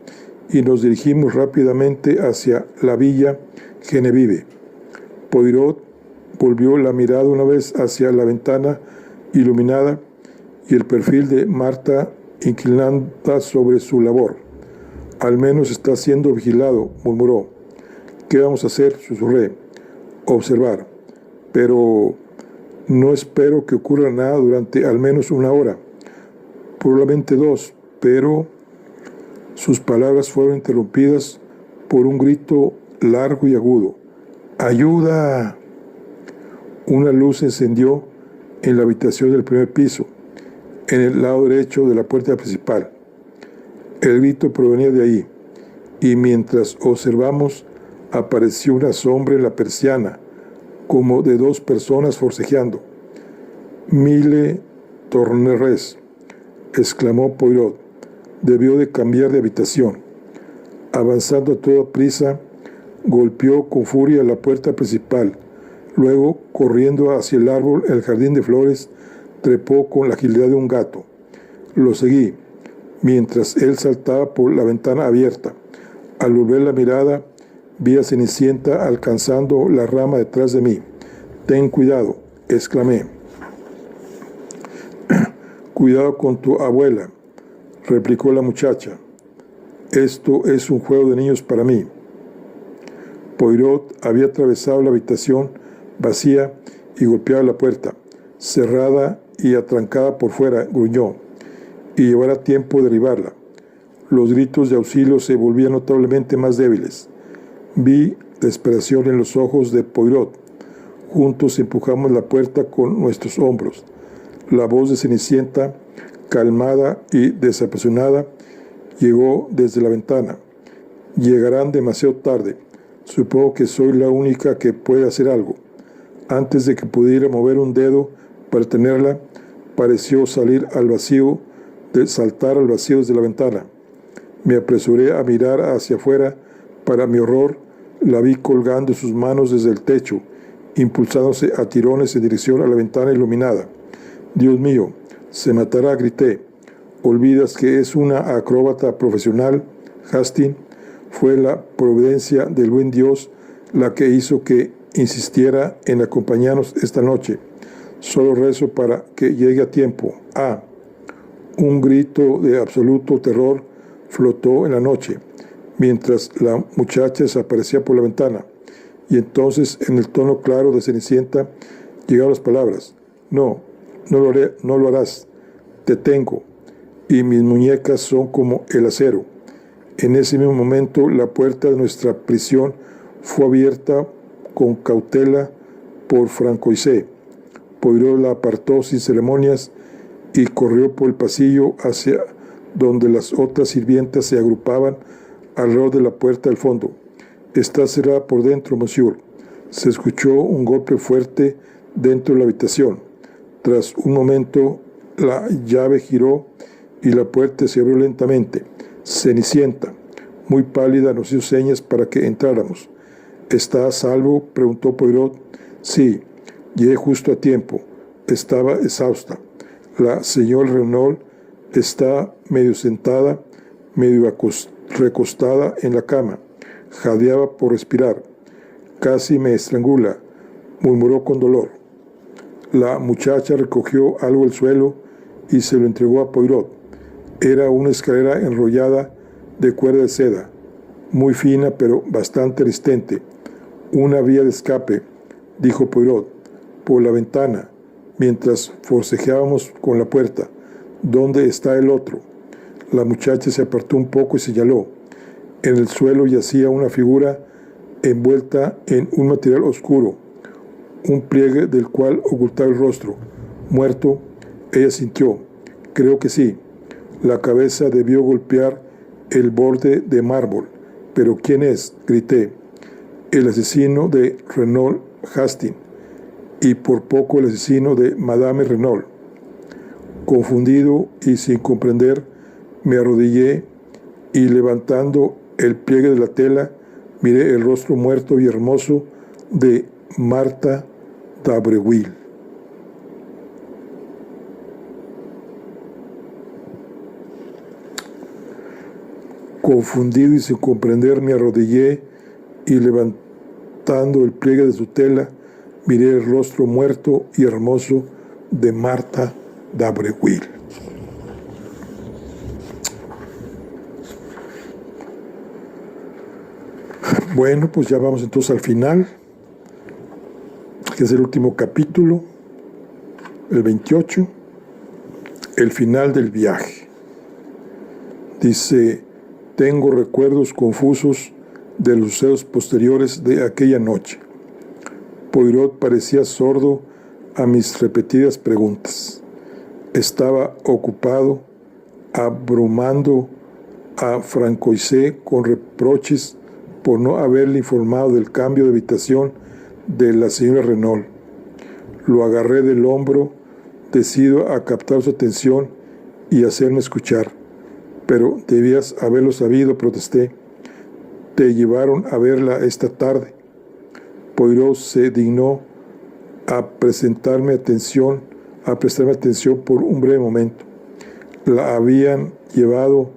y nos dirigimos rápidamente hacia la villa Genevieve. Poirot volvió la mirada una vez hacia la ventana iluminada y el perfil de Marta inclinada sobre su labor. Al menos está siendo vigilado, murmuró. ¿Qué vamos a hacer?, susurré. Observar. Pero no espero que ocurra nada durante al menos una hora. Probablemente 2, pero sus palabras fueron interrumpidas por un grito largo y agudo. ¡Ayuda! Una luz se encendió en la habitación del primer piso, en el lado derecho de la puerta principal. El grito provenía de ahí, y mientras observamos, apareció una sombra en la persiana, como de 2 personas forcejeando. «Mille Torneres», exclamó Poirot. Debió de cambiar de habitación. Avanzando a toda prisa, golpeó con furia la puerta principal. Luego, corriendo hacia el árbol, el jardín de flores, trepó con la agilidad de un gato. Lo seguí, mientras él saltaba por la ventana abierta. Al volver la mirada, vi a Cenicienta alcanzando la rama detrás de mí. «Ten cuidado», exclamé. «Cuidado con tu abuela», replicó la muchacha. «Esto es un juego de niños para mí». Poirot había atravesado la habitación vacía y golpeado la puerta, cerrada y atrancada por fuera, gruñó, y llevará tiempo derribarla. Los gritos de auxilio se volvían notablemente más débiles. Vi desesperación en los ojos de Poirot. Juntos empujamos la puerta con nuestros hombros. La voz de Cenicienta, calmada y desapasionada, llegó desde la ventana. «Llegarán demasiado tarde. Supongo que soy la única que puede hacer algo». Antes de que pudiera mover un dedo para tenerla, pareció saltar al vacío desde la ventana. Me apresuré a mirar hacia afuera. Para mi horror, la vi colgando sus manos desde el techo, impulsándose a tirones en dirección a la ventana iluminada. «Dios mío, se matará», grité. «¿Olvidas que es una acróbata profesional, Hastings? Fue la providencia del buen Dios la que hizo que insistiera en acompañarnos esta noche. Solo rezo para que llegue a tiempo». «Ah». Un grito de absoluto terror flotó en la noche, mientras la muchacha desaparecía por la ventana, y entonces, en el tono claro de Cenicienta, llegaron las palabras: «No, no lo harás. Te tengo, y mis muñecas son como el acero». En ese mismo momento, la puerta de nuestra prisión fue abierta con cautela por Francoisé. Poirot la apartó sin ceremonias y corrió por el pasillo hacia donde las otras sirvientas se agrupaban alrededor de la puerta del fondo. «Está cerrada por dentro, monsieur». Se escuchó un golpe fuerte dentro de la habitación. Tras un momento, la llave giró y la puerta se abrió lentamente. Cenicienta, muy pálida, nos hizo señas para que entráramos. «¿Está a salvo?», preguntó Poirot. «Sí, llegué justo a tiempo. Estaba exhausta. La señora Renault está medio sentada, medio recostada en la cama. Jadeaba por respirar. Casi me estrangula», murmuró con dolor. La muchacha recogió algo del suelo y se lo entregó a Poirot. Era una escalera enrollada de cuerda de seda, muy fina pero bastante resistente. «Una vía de escape», dijo Poirot, «por la ventana», mientras forcejeábamos con la puerta. «¿Dónde está el otro?». La muchacha se apartó un poco y señaló. En el suelo yacía una figura envuelta en un material oscuro, un pliegue del cual ocultaba el rostro. «Muerto», ella sintió. «Creo que sí». La cabeza debió golpear el borde de mármol. «¿Pero quién es?», grité. «El asesino de Renault Hastings, y por poco el asesino de Madame Renault». Confundido y sin comprender, me arrodillé y, levantando el pliegue de la tela, miré el rostro muerto y hermoso de Marta d'Abreuil. Confundido y sin comprender, me arrodillé y levantando el pliegue de su tela, miré el rostro muerto y hermoso de Martha d'Abreuil. Bueno, pues ya vamos entonces al final, que es el último capítulo, el 28, el final del viaje. Dice: tengo recuerdos confusos de los sucesos posteriores de aquella noche. Poirot parecía sordo a mis repetidas preguntas. Estaba ocupado abrumando a Francoisé con reproches por no haberle informado del cambio de habitación de la señora Renault. Lo agarré del hombro, decidido a captar su atención y hacerme escuchar. Pero debías haberlo sabido, protesté. Te llevaron a verla esta tarde. Poirot se dignó a prestarme atención por un breve momento. La habían llevado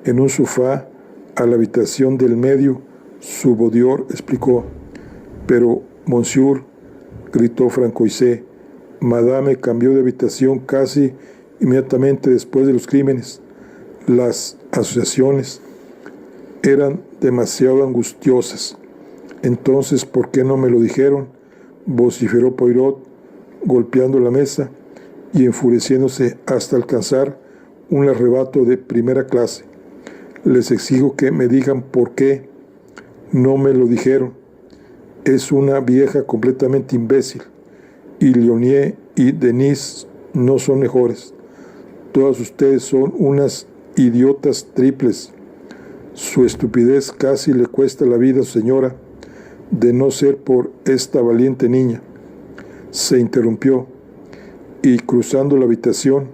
en un sofá a la habitación del medio. Su Baudior explicó. Pero, monsieur, gritó Francoisé, Madame cambió de habitación casi inmediatamente después de los crímenes. Las asociaciones eran demasiado angustiosas. Entonces, ¿por qué no me lo dijeron?, vociferó Poirot, golpeando la mesa y enfureciéndose hasta alcanzar un arrebato de primera clase. Les exijo que me digan por qué no me lo dijeron. Es una vieja completamente imbécil, y Leonie y Denise no son mejores. Todas ustedes son unas idiotas triples. Su estupidez casi le cuesta la vida a su señora, de no ser por esta valiente niña. Se interrumpió, y cruzando la habitación,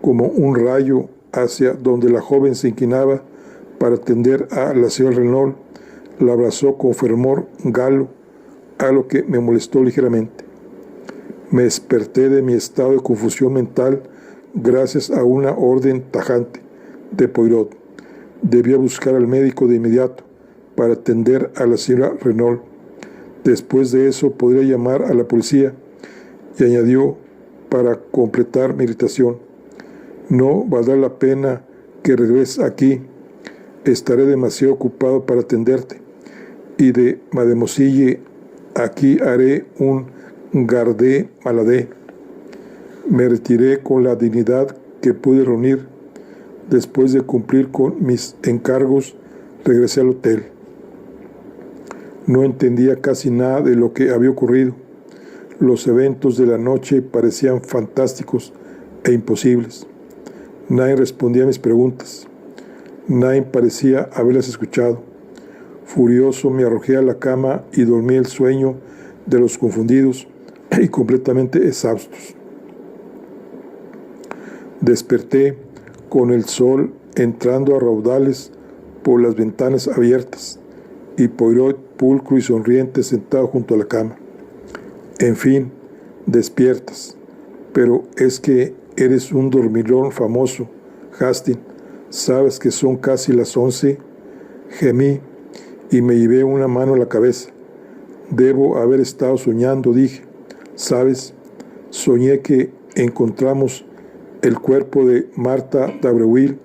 como un rayo hacia donde la joven se inclinaba para atender a la señora Renault, la abrazó con fervor galo, a lo que me molestó ligeramente. Me desperté de mi estado de confusión mental gracias a una orden tajante de Poirot. Debía buscar al médico de inmediato para atender a la señora Renault. Después de eso podría llamar a la policía, y añadió para completar mi irritación: no valdrá la pena que regreses aquí. Estaré demasiado ocupado para atenderte. Y de Mademoiselle, aquí haré un garde maladé. Me retiré con la dignidad que pude reunir. Después de cumplir con mis encargos, regresé al hotel. No entendía casi nada de lo que había ocurrido. Los eventos de la noche parecían fantásticos e imposibles. Nadie respondía a mis preguntas. Nadie parecía haberlas escuchado. Furioso me arrojé a la cama y dormí el sueño de los confundidos y completamente exhaustos. Desperté con el sol entrando a raudales por las ventanas abiertas y Poirot pulcro y sonriente sentado junto a la cama. En fin, despiertas, pero es que eres un dormilón famoso, Hastings. ¿Sabes que son casi las 11? Gemí y me llevé una mano a la cabeza. Debo haber estado soñando, dije. ¿Sabes? Soñé que encontramos el cuerpo de Martha d'Abreuil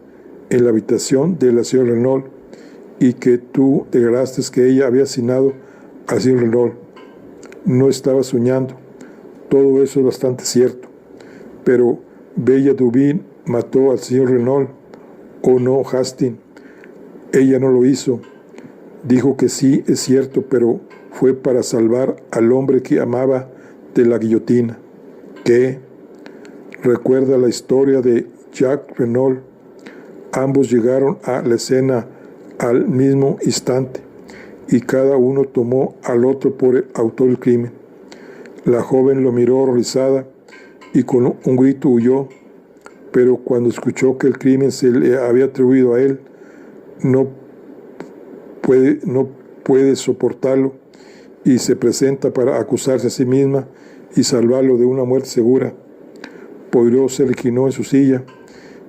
en la habitación de la señora Renault y que tú declaraste que ella había asesinado al señor Renault. No estaba soñando. Todo eso es bastante cierto. Pero Bella Dubin mató al señor Renault. ¿O no, Hastings? Ella no lo hizo. Dijo que sí, es cierto, pero fue para salvar al hombre que amaba de la guillotina. ¿Qué? Recuerda la historia de Jacques Renault. Ambos llegaron a la escena al mismo instante y cada uno tomó al otro por el autor del crimen. La joven lo miró horrorizada y con un grito huyó, pero cuando escuchó que el crimen se le había atribuido a él, no puede soportarlo y se presenta para acusarse a sí misma y salvarlo de una muerte segura. Poirot se reclinó en su silla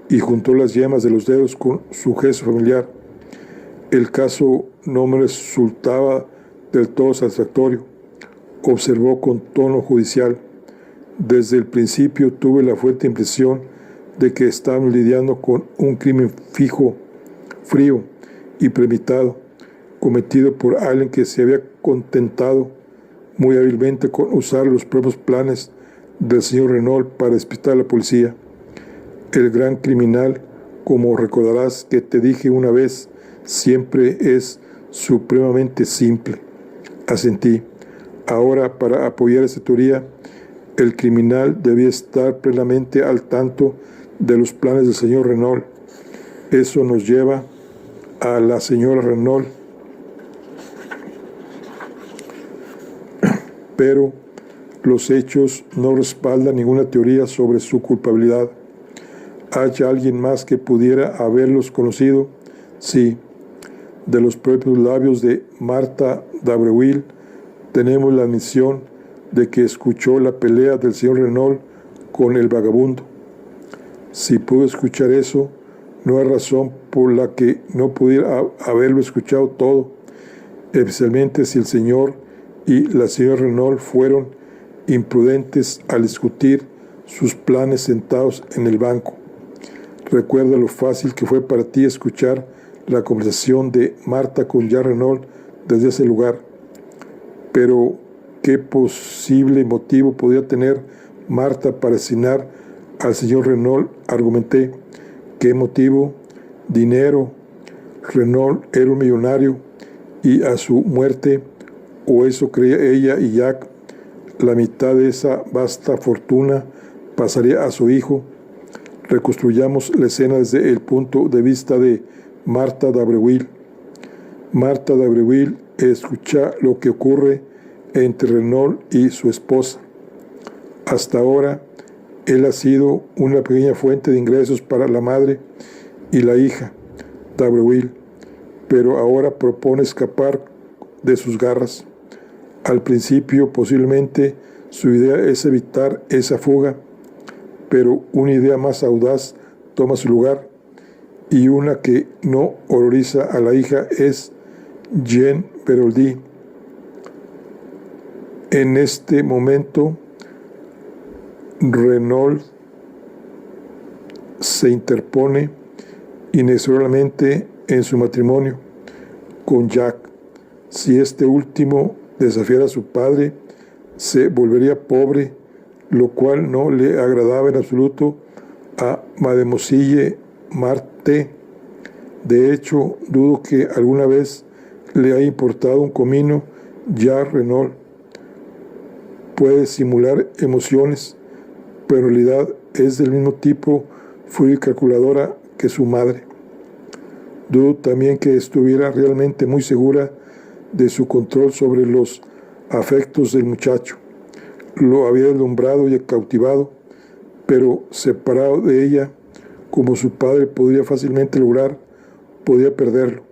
y juntó las yemas de los dedos con su gesto familiar. El caso no me resultaba del todo satisfactorio, observó con tono judicial. Desde el principio tuve la fuerte impresión de que estábamos lidiando con un crimen frío y premeditado, cometido por alguien que se había contentado muy hábilmente con usar los propios planes del señor Renault para despistar a la policía. El gran criminal, como recordarás que te dije una vez, siempre es supremamente simple. Asentí. Ahora, para apoyar esta teoría, el criminal debía estar plenamente al tanto de los planes del señor Renault. Eso nos lleva a la señora Renault. Pero los hechos no respaldan ninguna teoría sobre su culpabilidad. ¿Hay alguien más que pudiera haberlos conocido? Sí. De los propios labios de Martha d'Abreuil tenemos la admisión de que escuchó la pelea del señor Renault con el vagabundo. Si pudo escuchar eso, no hay razón por la que no pudiera haberlo escuchado todo, especialmente si el señor y la señora Renault fueron imprudentes al discutir sus planes sentados en el banco. Recuerda lo fácil que fue para ti escuchar la conversación de Marta con Jacques Renault desde ese lugar. Pero, ¿qué posible motivo podía tener Marta para asesinar al señor Renault? Argumenté. ¿Qué motivo? Dinero. Renault era un millonario y a su muerte, o eso creía ella y Jack, la mitad de esa vasta fortuna pasaría a su hijo. Reconstruyamos la escena desde el punto de vista de Martha d'Abreuil. Martha d'Abreuil escucha lo que ocurre entre Renault y su esposa. Hasta ahora, él ha sido una pequeña fuente de ingresos para la madre y la hija d'Abreuil, pero ahora propone escapar de sus garras. Al principio, posiblemente, su idea es evitar esa fuga, pero una idea más audaz toma su lugar, y una que no horroriza a la hija es Jean Beroldy. En este momento, Renault se interpone inexorablemente en su matrimonio con Jack. Si este último desafiara a su padre, se volvería pobre, lo cual no le agradaba en absoluto a Mademoiselle Marthe. De hecho, dudo que alguna vez le haya importado un comino Jacques Renault. Puede simular emociones, pero en realidad es del mismo tipo fría y calculadora que su madre. Dudo también que estuviera realmente muy segura de su control sobre los afectos del muchacho. Lo había deslumbrado y cautivado, pero separado de ella, como su padre podría fácilmente lograr, podía perderlo.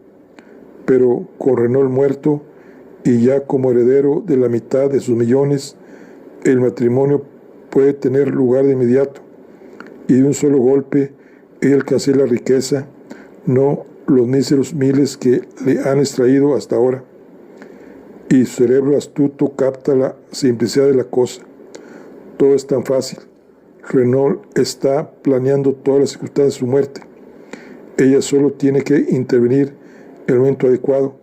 Pero con Renault muerto y ya como heredero de la mitad de sus millones, el matrimonio puede tener lugar de inmediato, y de un solo golpe ella alcanzó la riqueza, no los míseros miles que le han extraído hasta ahora. Y su cerebro astuto capta la simplicidad de la cosa. Todo es tan fácil. Renault está planeando todas las circunstancias de su muerte. Ella solo tiene que intervenir en el momento adecuado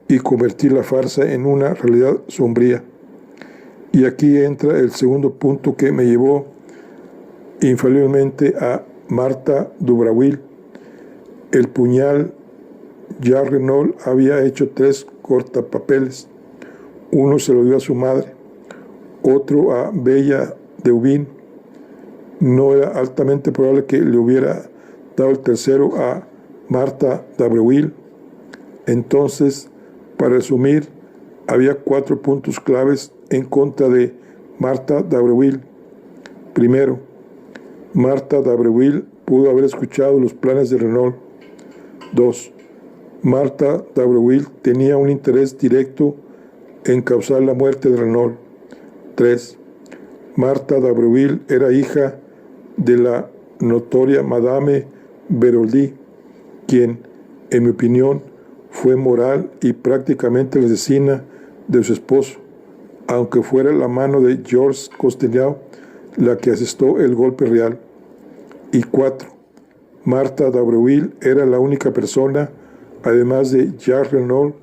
y convertir la farsa en una realidad sombría. Y aquí entra el segundo punto que me llevó infaliblemente a Martha d'Abreuil. El puñal. Jacques Renault había hecho 3 cortapapeles. Uno se lo dio a su madre, otro a Bella d'Aubin. No era altamente probable que le hubiera dado el tercero a Martha d'Abreuil. Entonces, para resumir, había 4 puntos claves en contra de Martha d'Abreuil. Primero, Martha d'Abreuil pudo haber escuchado los planes de Renault. 2. Martha d'Abreuil tenía un interés directo en causar la muerte de Renault. 3. Martha d'Abreuil era hija de la notoria Madame Beroldy, quien, en mi opinión, fue moral y prácticamente la asesina de su esposo, aunque fuera la mano de George Costello la que asestó el golpe real. Y 4. Martha d'Abreuil era la única persona, además de Jacques Renault,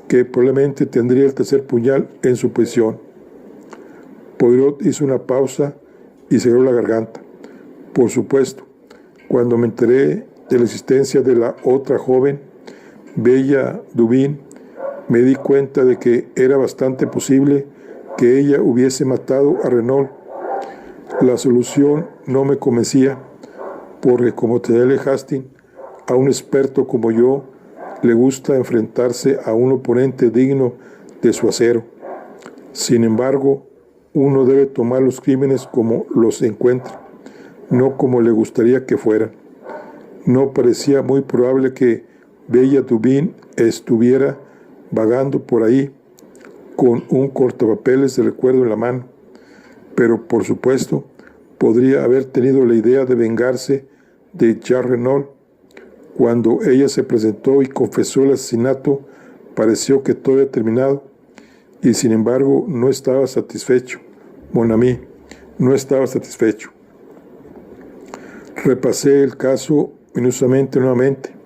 que probablemente tendría el tercer puñal en su posición. Poirot hizo una pausa y cerró la garganta. Por supuesto, cuando me enteré de la existencia de la otra joven, Bella Dubin, me di cuenta de que era bastante posible que ella hubiese matado a Renault. La solución no me convencía, porque como T.L. Hastings, a un experto como yo, le gusta enfrentarse a un oponente digno de su acero. Sin embargo, uno debe tomar los crímenes como los encuentra, no como le gustaría que fueran. No parecía muy probable que Bella Dubin estuviera vagando por ahí con un cortapapeles de recuerdo en la mano, pero por supuesto podría haber tenido la idea de vengarse de Jacques Renault. Cuando ella se presentó y confesó el asesinato, pareció que todo había terminado, y sin embargo no estaba satisfecho. Mon ami, no estaba satisfecho. Repasé el caso minuciosamente nuevamente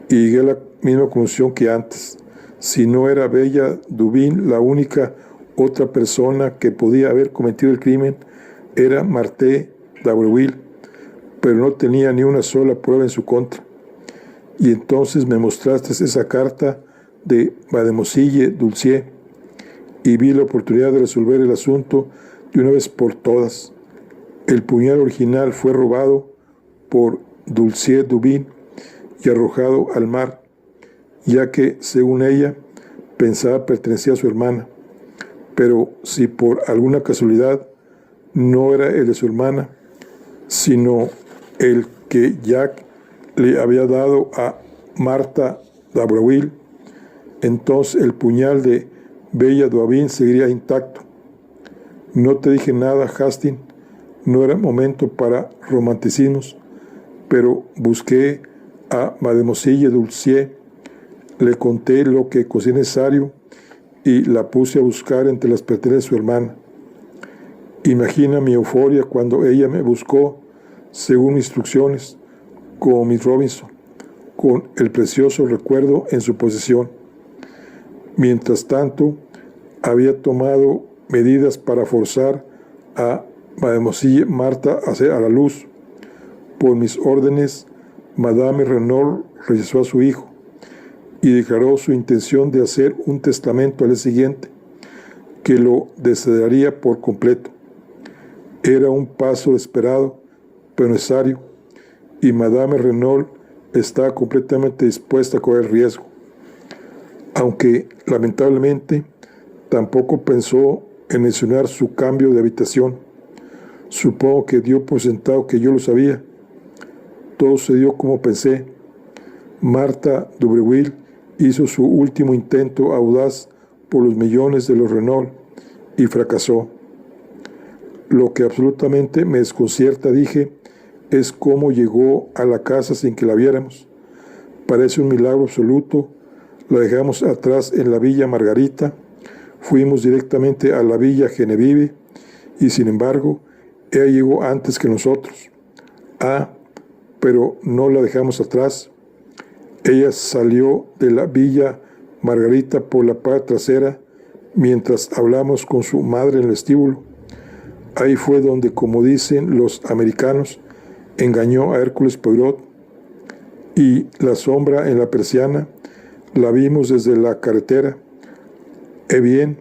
y llegué a la misma conclusión que antes. Si no era Bella Dubin la única otra persona que podía haber cometido el crimen, era Martha d'Abreuil, pero no tenía ni una sola prueba en su contra. Y entonces me mostraste esa carta de Mademoiselle Dulcier y vi la oportunidad de resolver el asunto de una vez por todas. El puñal original fue robado por Dulcier Dubin y arrojado al mar, ya que, según ella, pensaba pertenecía a su hermana. Pero si por alguna casualidad no era el de su hermana, sino el que Jack le había dado a Martha d'Abreuil, entonces el puñal de Bella Dubin seguiría intacto. No te dije nada, Hastings, no era momento para romanticismos, pero busqué a Mademoiselle Dulcier, le conté lo que consideré necesario y la puse a buscar entre las pertenencias de su hermana. Imagina mi euforia cuando ella me buscó, según instrucciones, como Miss Robinson, con el precioso recuerdo en su posesión. Mientras tanto, había tomado medidas para forzar a Mademoiselle Martha a hacer a la luz. Por mis órdenes, Madame Renault rechazó a su hijo y declaró su intención de hacer un testamento al día siguiente, que lo desheredaría por completo. Era un paso esperado, pero necesario, y Madame Renault estaba completamente dispuesta a correr el riesgo. Aunque, lamentablemente, tampoco pensó en mencionar su cambio de habitación. Supongo que dio por sentado que yo lo sabía. Todo se dio como pensé. Martha d'Abreuil hizo su último intento audaz por los millones de los Renault y fracasó. Lo que absolutamente me desconcierta, dije, es cómo llegó a la casa sin que la viéramos. Parece un milagro absoluto. La dejamos atrás en la Villa Margarita, fuimos directamente a la Villa Genevieve y sin embargo, ella llegó antes que nosotros. Ah, pero no la dejamos atrás. Ella salió de la Villa Margarita por la parte trasera mientras hablamos con su madre en el vestíbulo. Ahí fue donde, como dicen los americanos, engañó a Hércules Poirot. Y la sombra en la persiana la vimos desde la carretera. Bien,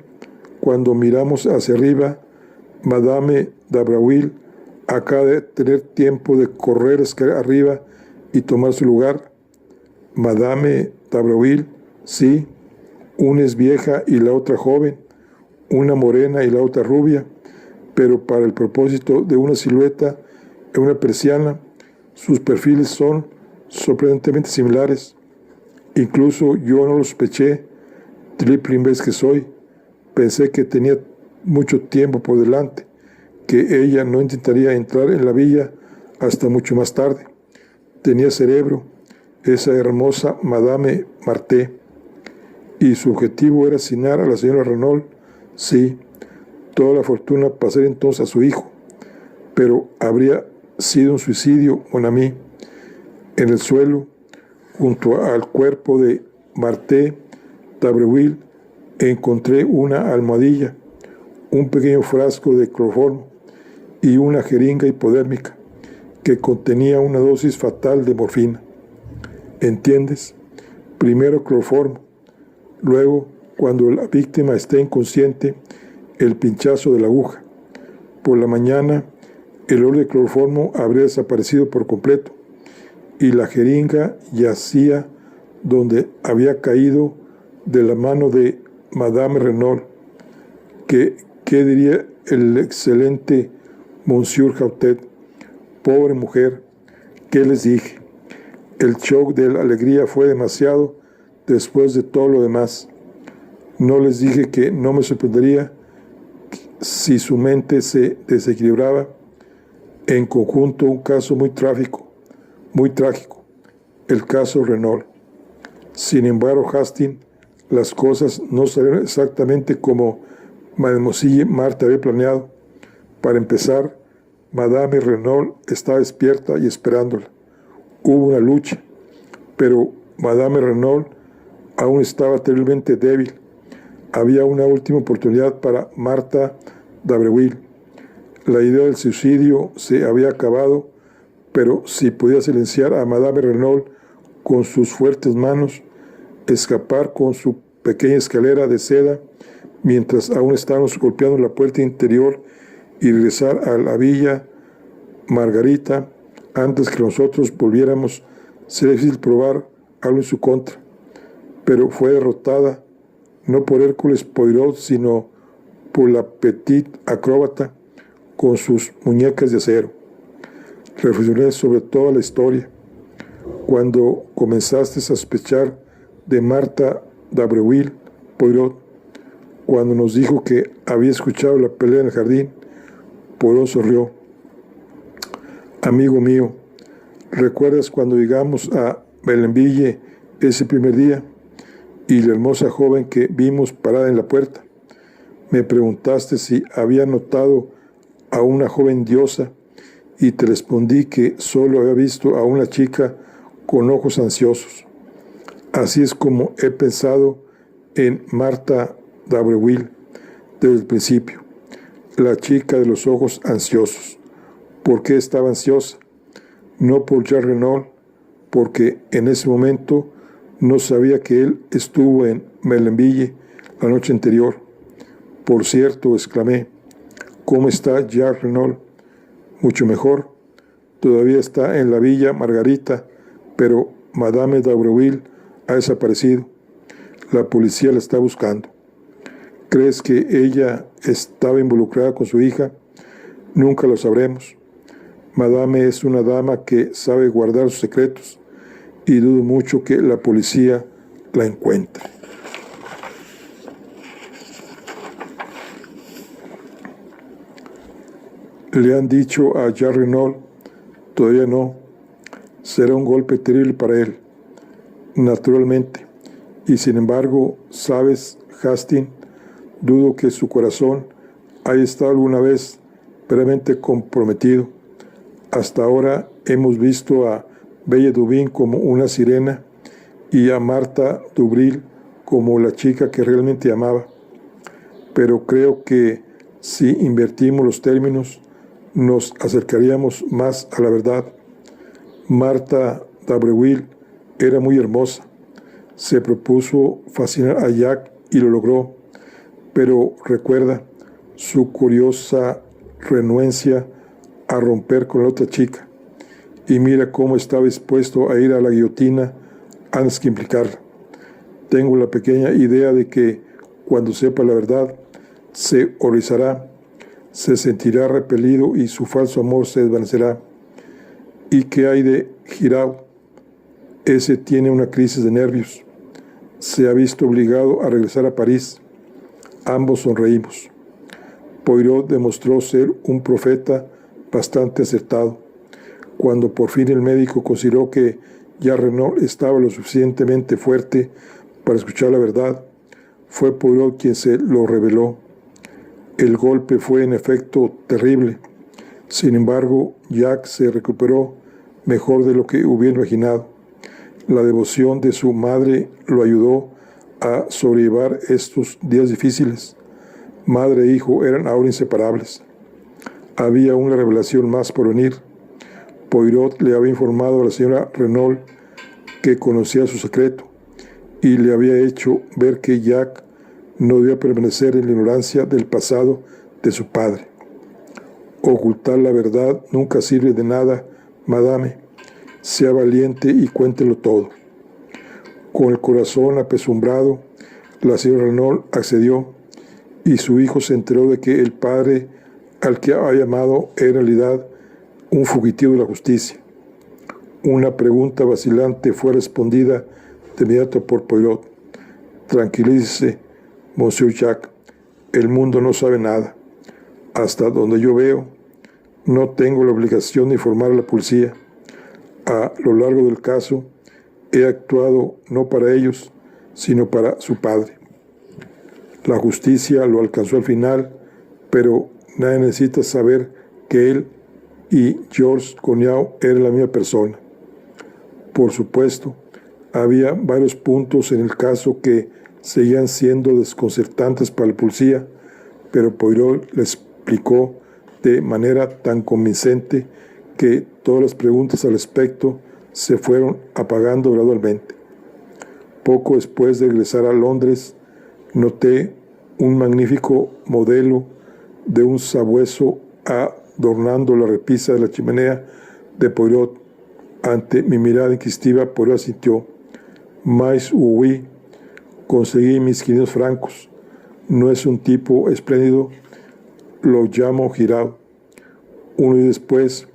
cuando miramos hacia arriba, Madame d'Abreuil acaba de tener tiempo de correr escalera arriba y tomar su lugar. Madame d'Abreuil, sí, una es vieja y la otra joven, una morena y la otra rubia, pero para el propósito de una silueta en una persiana, sus perfiles son sorprendentemente similares. Incluso yo no lo sospeché, triple imbécil que soy. Pensé que tenía mucho tiempo por delante, que ella no intentaría entrar en la villa hasta mucho más tarde. Tenía cerebro, esa hermosa Madame Marthe. ¿Y su objetivo era asesinar a la señora Renault? Sí, toda la fortuna pasar entonces a su hijo. Pero habría sido un suicidio, mon ami. En el suelo, junto al cuerpo de Marthe d'Abreuil, encontré una almohadilla, un pequeño frasco de cloroformo y una jeringa hipodérmica que contenía una dosis fatal de morfina. ¿Entiendes? Primero cloroformo, luego, cuando la víctima esté inconsciente, el pinchazo de la aguja. Por la mañana, el olor de cloroformo habría desaparecido por completo y la jeringa yacía donde había caído de la mano de Madame Renault. ¿Qué diría el excelente Monsieur Jautet? Pobre mujer, ¿qué les dije? El shock de la alegría fue demasiado después de todo lo demás. No les dije que no me sorprendería si su mente se desequilibraba. En conjunto, un caso muy trágico, el caso Renault. Sin embargo, Hastings, las cosas no salieron exactamente como Mademoiselle Marthe había planeado. Para empezar, Madame Renault estaba despierta y esperándola. Hubo una lucha, pero Madame Renault aún estaba terriblemente débil. Había una última oportunidad para Marthe d'Abreuil. La idea del suicidio se había acabado, pero si podía silenciar a Madame Renault con sus fuertes manos, escapar con su pequeña escalera de seda mientras aún estábamos golpeando la puerta interior y regresar a la Villa Margarita antes que nosotros volviéramos, sería difícil probar algo en su contra. Pero fue derrotada no por Hércules Poirot, sino por la petite acróbata con sus muñecas de acero. Reflexioné sobre toda la historia. Cuando comenzaste a sospechar de Marthe d'Abreuil, Poirot, cuando nos dijo que había escuchado la pelea en el jardín, Poirot sonrió. Amigo mío, ¿recuerdas cuando llegamos a Mellenville ese primer día y la hermosa joven que vimos parada en la puerta? Me preguntaste si había notado a una joven diosa y te respondí que solo había visto a una chica con ojos ansiosos. Así es como he pensado en Marthe d'Abreuil desde el principio, la chica de los ojos ansiosos. ¿Por qué estaba ansiosa? No por Jacques Renault, porque en ese momento no sabía que él estuvo en Mellenville la noche anterior. Por cierto, exclamé, ¿cómo está Jacques Renault? Mucho mejor. Todavía está en la Villa Margarita, pero Madame d'Abreuil ha desaparecido. La policía la está buscando. ¿Crees que ella estaba involucrada con su hija? Nunca lo sabremos. Madame es una dama que sabe guardar sus secretos y dudo mucho que la policía la encuentre. ¿Le han dicho a Jacques Renault? Todavía no. Será un golpe terrible para él, naturalmente. Y sin embargo, ¿sabes, Hastings? Dudo que su corazón haya estado alguna vez previamente comprometido. Hasta ahora hemos visto a Belle Dubin como una sirena y a Marthe d'Abreuil como la chica que realmente amaba. Pero creo que si invertimos los términos, nos acercaríamos más a la verdad. Marthe d'Abreuil era muy hermosa. Se propuso fascinar a Jack y lo logró. Pero recuerda su curiosa renuencia a romper con la otra chica. Y mira cómo estaba dispuesto a ir a la guillotina antes que implicarla. Tengo la pequeña idea de que cuando sepa la verdad, se horrorizará, se sentirá repelido y su falso amor se desvanecerá. ¿Y qué hay de Giraud? Ese tiene una crisis de nervios. Se ha visto obligado a regresar a París. Ambos sonreímos. Poirot demostró ser un profeta bastante acertado. Cuando por fin el médico consideró que ya Renault estaba lo suficientemente fuerte para escuchar la verdad, Fue Poirot quien se lo reveló. El golpe fue en efecto terrible. Sin embargo, Jack se recuperó mejor de lo que hubiera imaginado. La devoción de su madre lo ayudó a sobrellevar estos días difíciles. Madre e hijo eran ahora inseparables. Había una revelación más por venir. Poirot le había informado a la señora Renault que conocía su secreto y le había hecho ver que Jack no debía permanecer en la ignorancia del pasado de su padre. Ocultar la verdad nunca sirve de nada, madame. Sea valiente y cuéntelo todo. Con el corazón apesumbrado, la señora Renault accedió y su hijo se enteró de que el padre al que había llamado era en realidad un fugitivo de la justicia. Una pregunta vacilante fue respondida de inmediato por Poirot. Tranquilícese, Monsieur Jack, el mundo no sabe nada. Hasta donde yo veo, no tengo la obligación de informar a la policía. A lo largo del caso, he actuado no para ellos, sino para su padre. La justicia lo alcanzó al final, pero nadie necesita saber que él y Georges Cognau eran la misma persona. Por supuesto, había varios puntos en el caso que seguían siendo desconcertantes para la policía, pero Poirot le explicó de manera tan convincente que todas las preguntas al respecto se fueron apagando gradualmente. Poco después de regresar a Londres, noté un magnífico modelo de un sabueso adornando la repisa de la chimenea de Poirot. Ante mi mirada inquisitiva, Poirot asintió. Mais oui, conseguí mis 500 francos. No es un tipo espléndido, lo llamo Giraud. Un día después,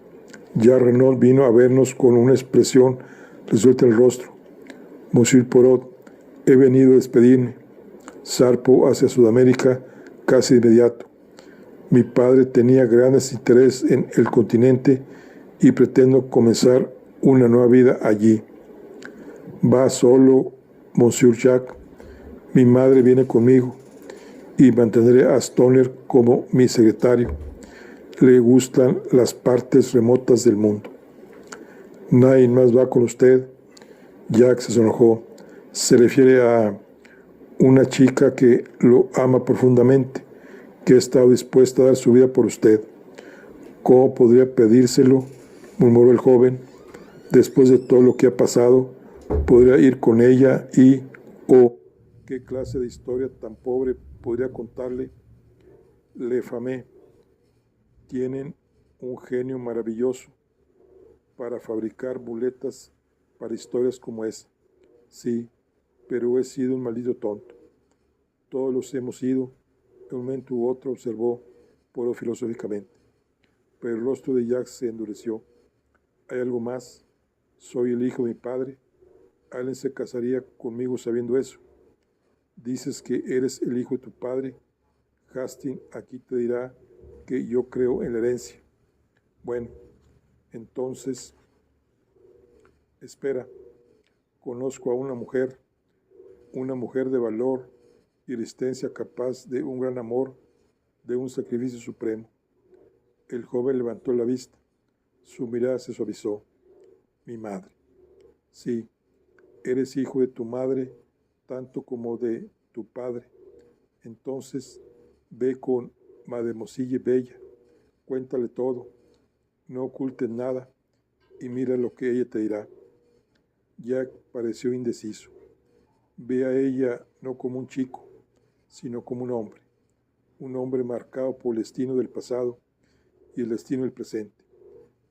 ya Renault vino a vernos con una expresión resuelta en el rostro. Monsieur Poirot, he venido a despedirme. Zarpo hacia Sudamérica casi de inmediato. Mi padre tenía grandes intereses en el continente y pretendo comenzar una nueva vida allí. Va solo, Monsieur Jack. Mi madre viene conmigo y mantendré a Stoner como mi secretario. Le gustan las partes remotas del mundo. Nadie más va con usted. Jack se sonrojó. Se refiere a una chica que lo ama profundamente, que ha estado dispuesta a dar su vida por usted. ¿Cómo podría pedírselo?, murmuró el joven. Después de todo lo que ha pasado, podría ir con ella y, ¿qué clase de historia tan pobre podría contarle? Le Fame. Tienen un genio maravilloso para fabricar muletas para historias como esa. Sí, pero he sido un maldito tonto. Todos los hemos sido, en un momento u otro, observó Poirot filosóficamente. Pero el rostro de Jack se endureció. ¿Hay algo más? Soy el hijo de mi padre. ¿Alguien se casaría conmigo sabiendo eso? Dices que eres el hijo de tu padre. Hastings aquí te dirá que yo creo en la herencia. Bueno, entonces, espera. Conozco a una mujer de valor y resistencia capaz de un gran amor, de un sacrificio supremo. El joven levantó la vista. Su mirada se suavizó. Mi madre. Sí, eres hijo de tu madre tanto como de tu padre. Entonces, ve con Mademoiselle Bella, cuéntale todo, no ocultes nada y mira lo que ella te dirá. Jack pareció indeciso. Ve a ella no como un chico, sino como un hombre marcado por el destino del pasado y el destino del presente,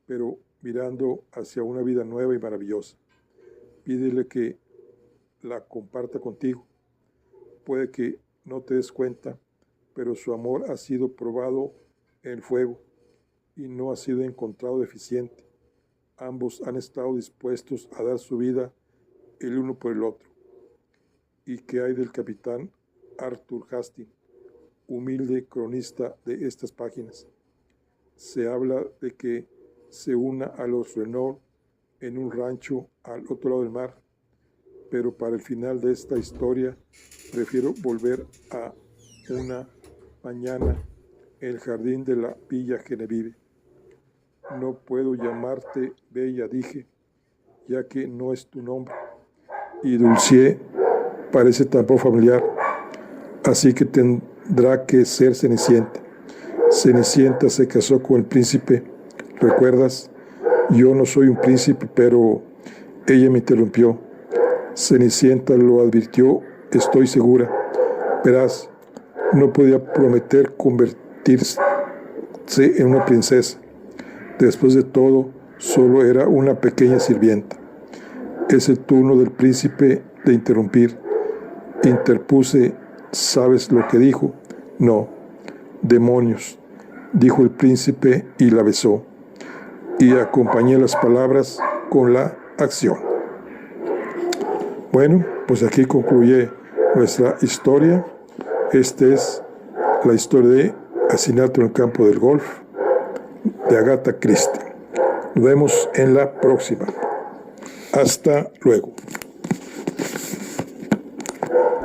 pero mirando hacia una vida nueva y maravillosa. Pídele que la comparta contigo. Puede que no te des cuenta, pero su amor ha sido probado en el fuego y no ha sido encontrado deficiente. Ambos han estado dispuestos a dar su vida el uno por el otro. ¿Y qué hay del capitán Arthur Hastings, humilde cronista de estas páginas? Se habla de que se una a los Renault en un rancho al otro lado del mar. pero para el final de esta historia prefiero volver a una mañana en el jardín de la Villa Genevieve. No puedo llamarte Bella, dije, ya que no es tu nombre, y Dulcie parece tampoco familiar, así que tendrá que ser Cenicienta. Cenicienta se casó con el príncipe, ¿recuerdas? Yo no soy un príncipe, pero ella me interrumpió. Cenicienta lo advirtió, estoy segura. Verás, no podía prometer convertirse en una princesa. Después de todo, solo era una pequeña sirvienta. Es el turno del príncipe de interrumpir. Interpuse, ¿sabes lo que dijo? No. Demonios, dijo el príncipe y la besó. Y acompañé las palabras con la acción. Bueno, pues aquí concluye nuestra historia. Esta es la historia de Asesinato en el campo del golf de Agatha Christie. Nos vemos en la próxima. Hasta luego.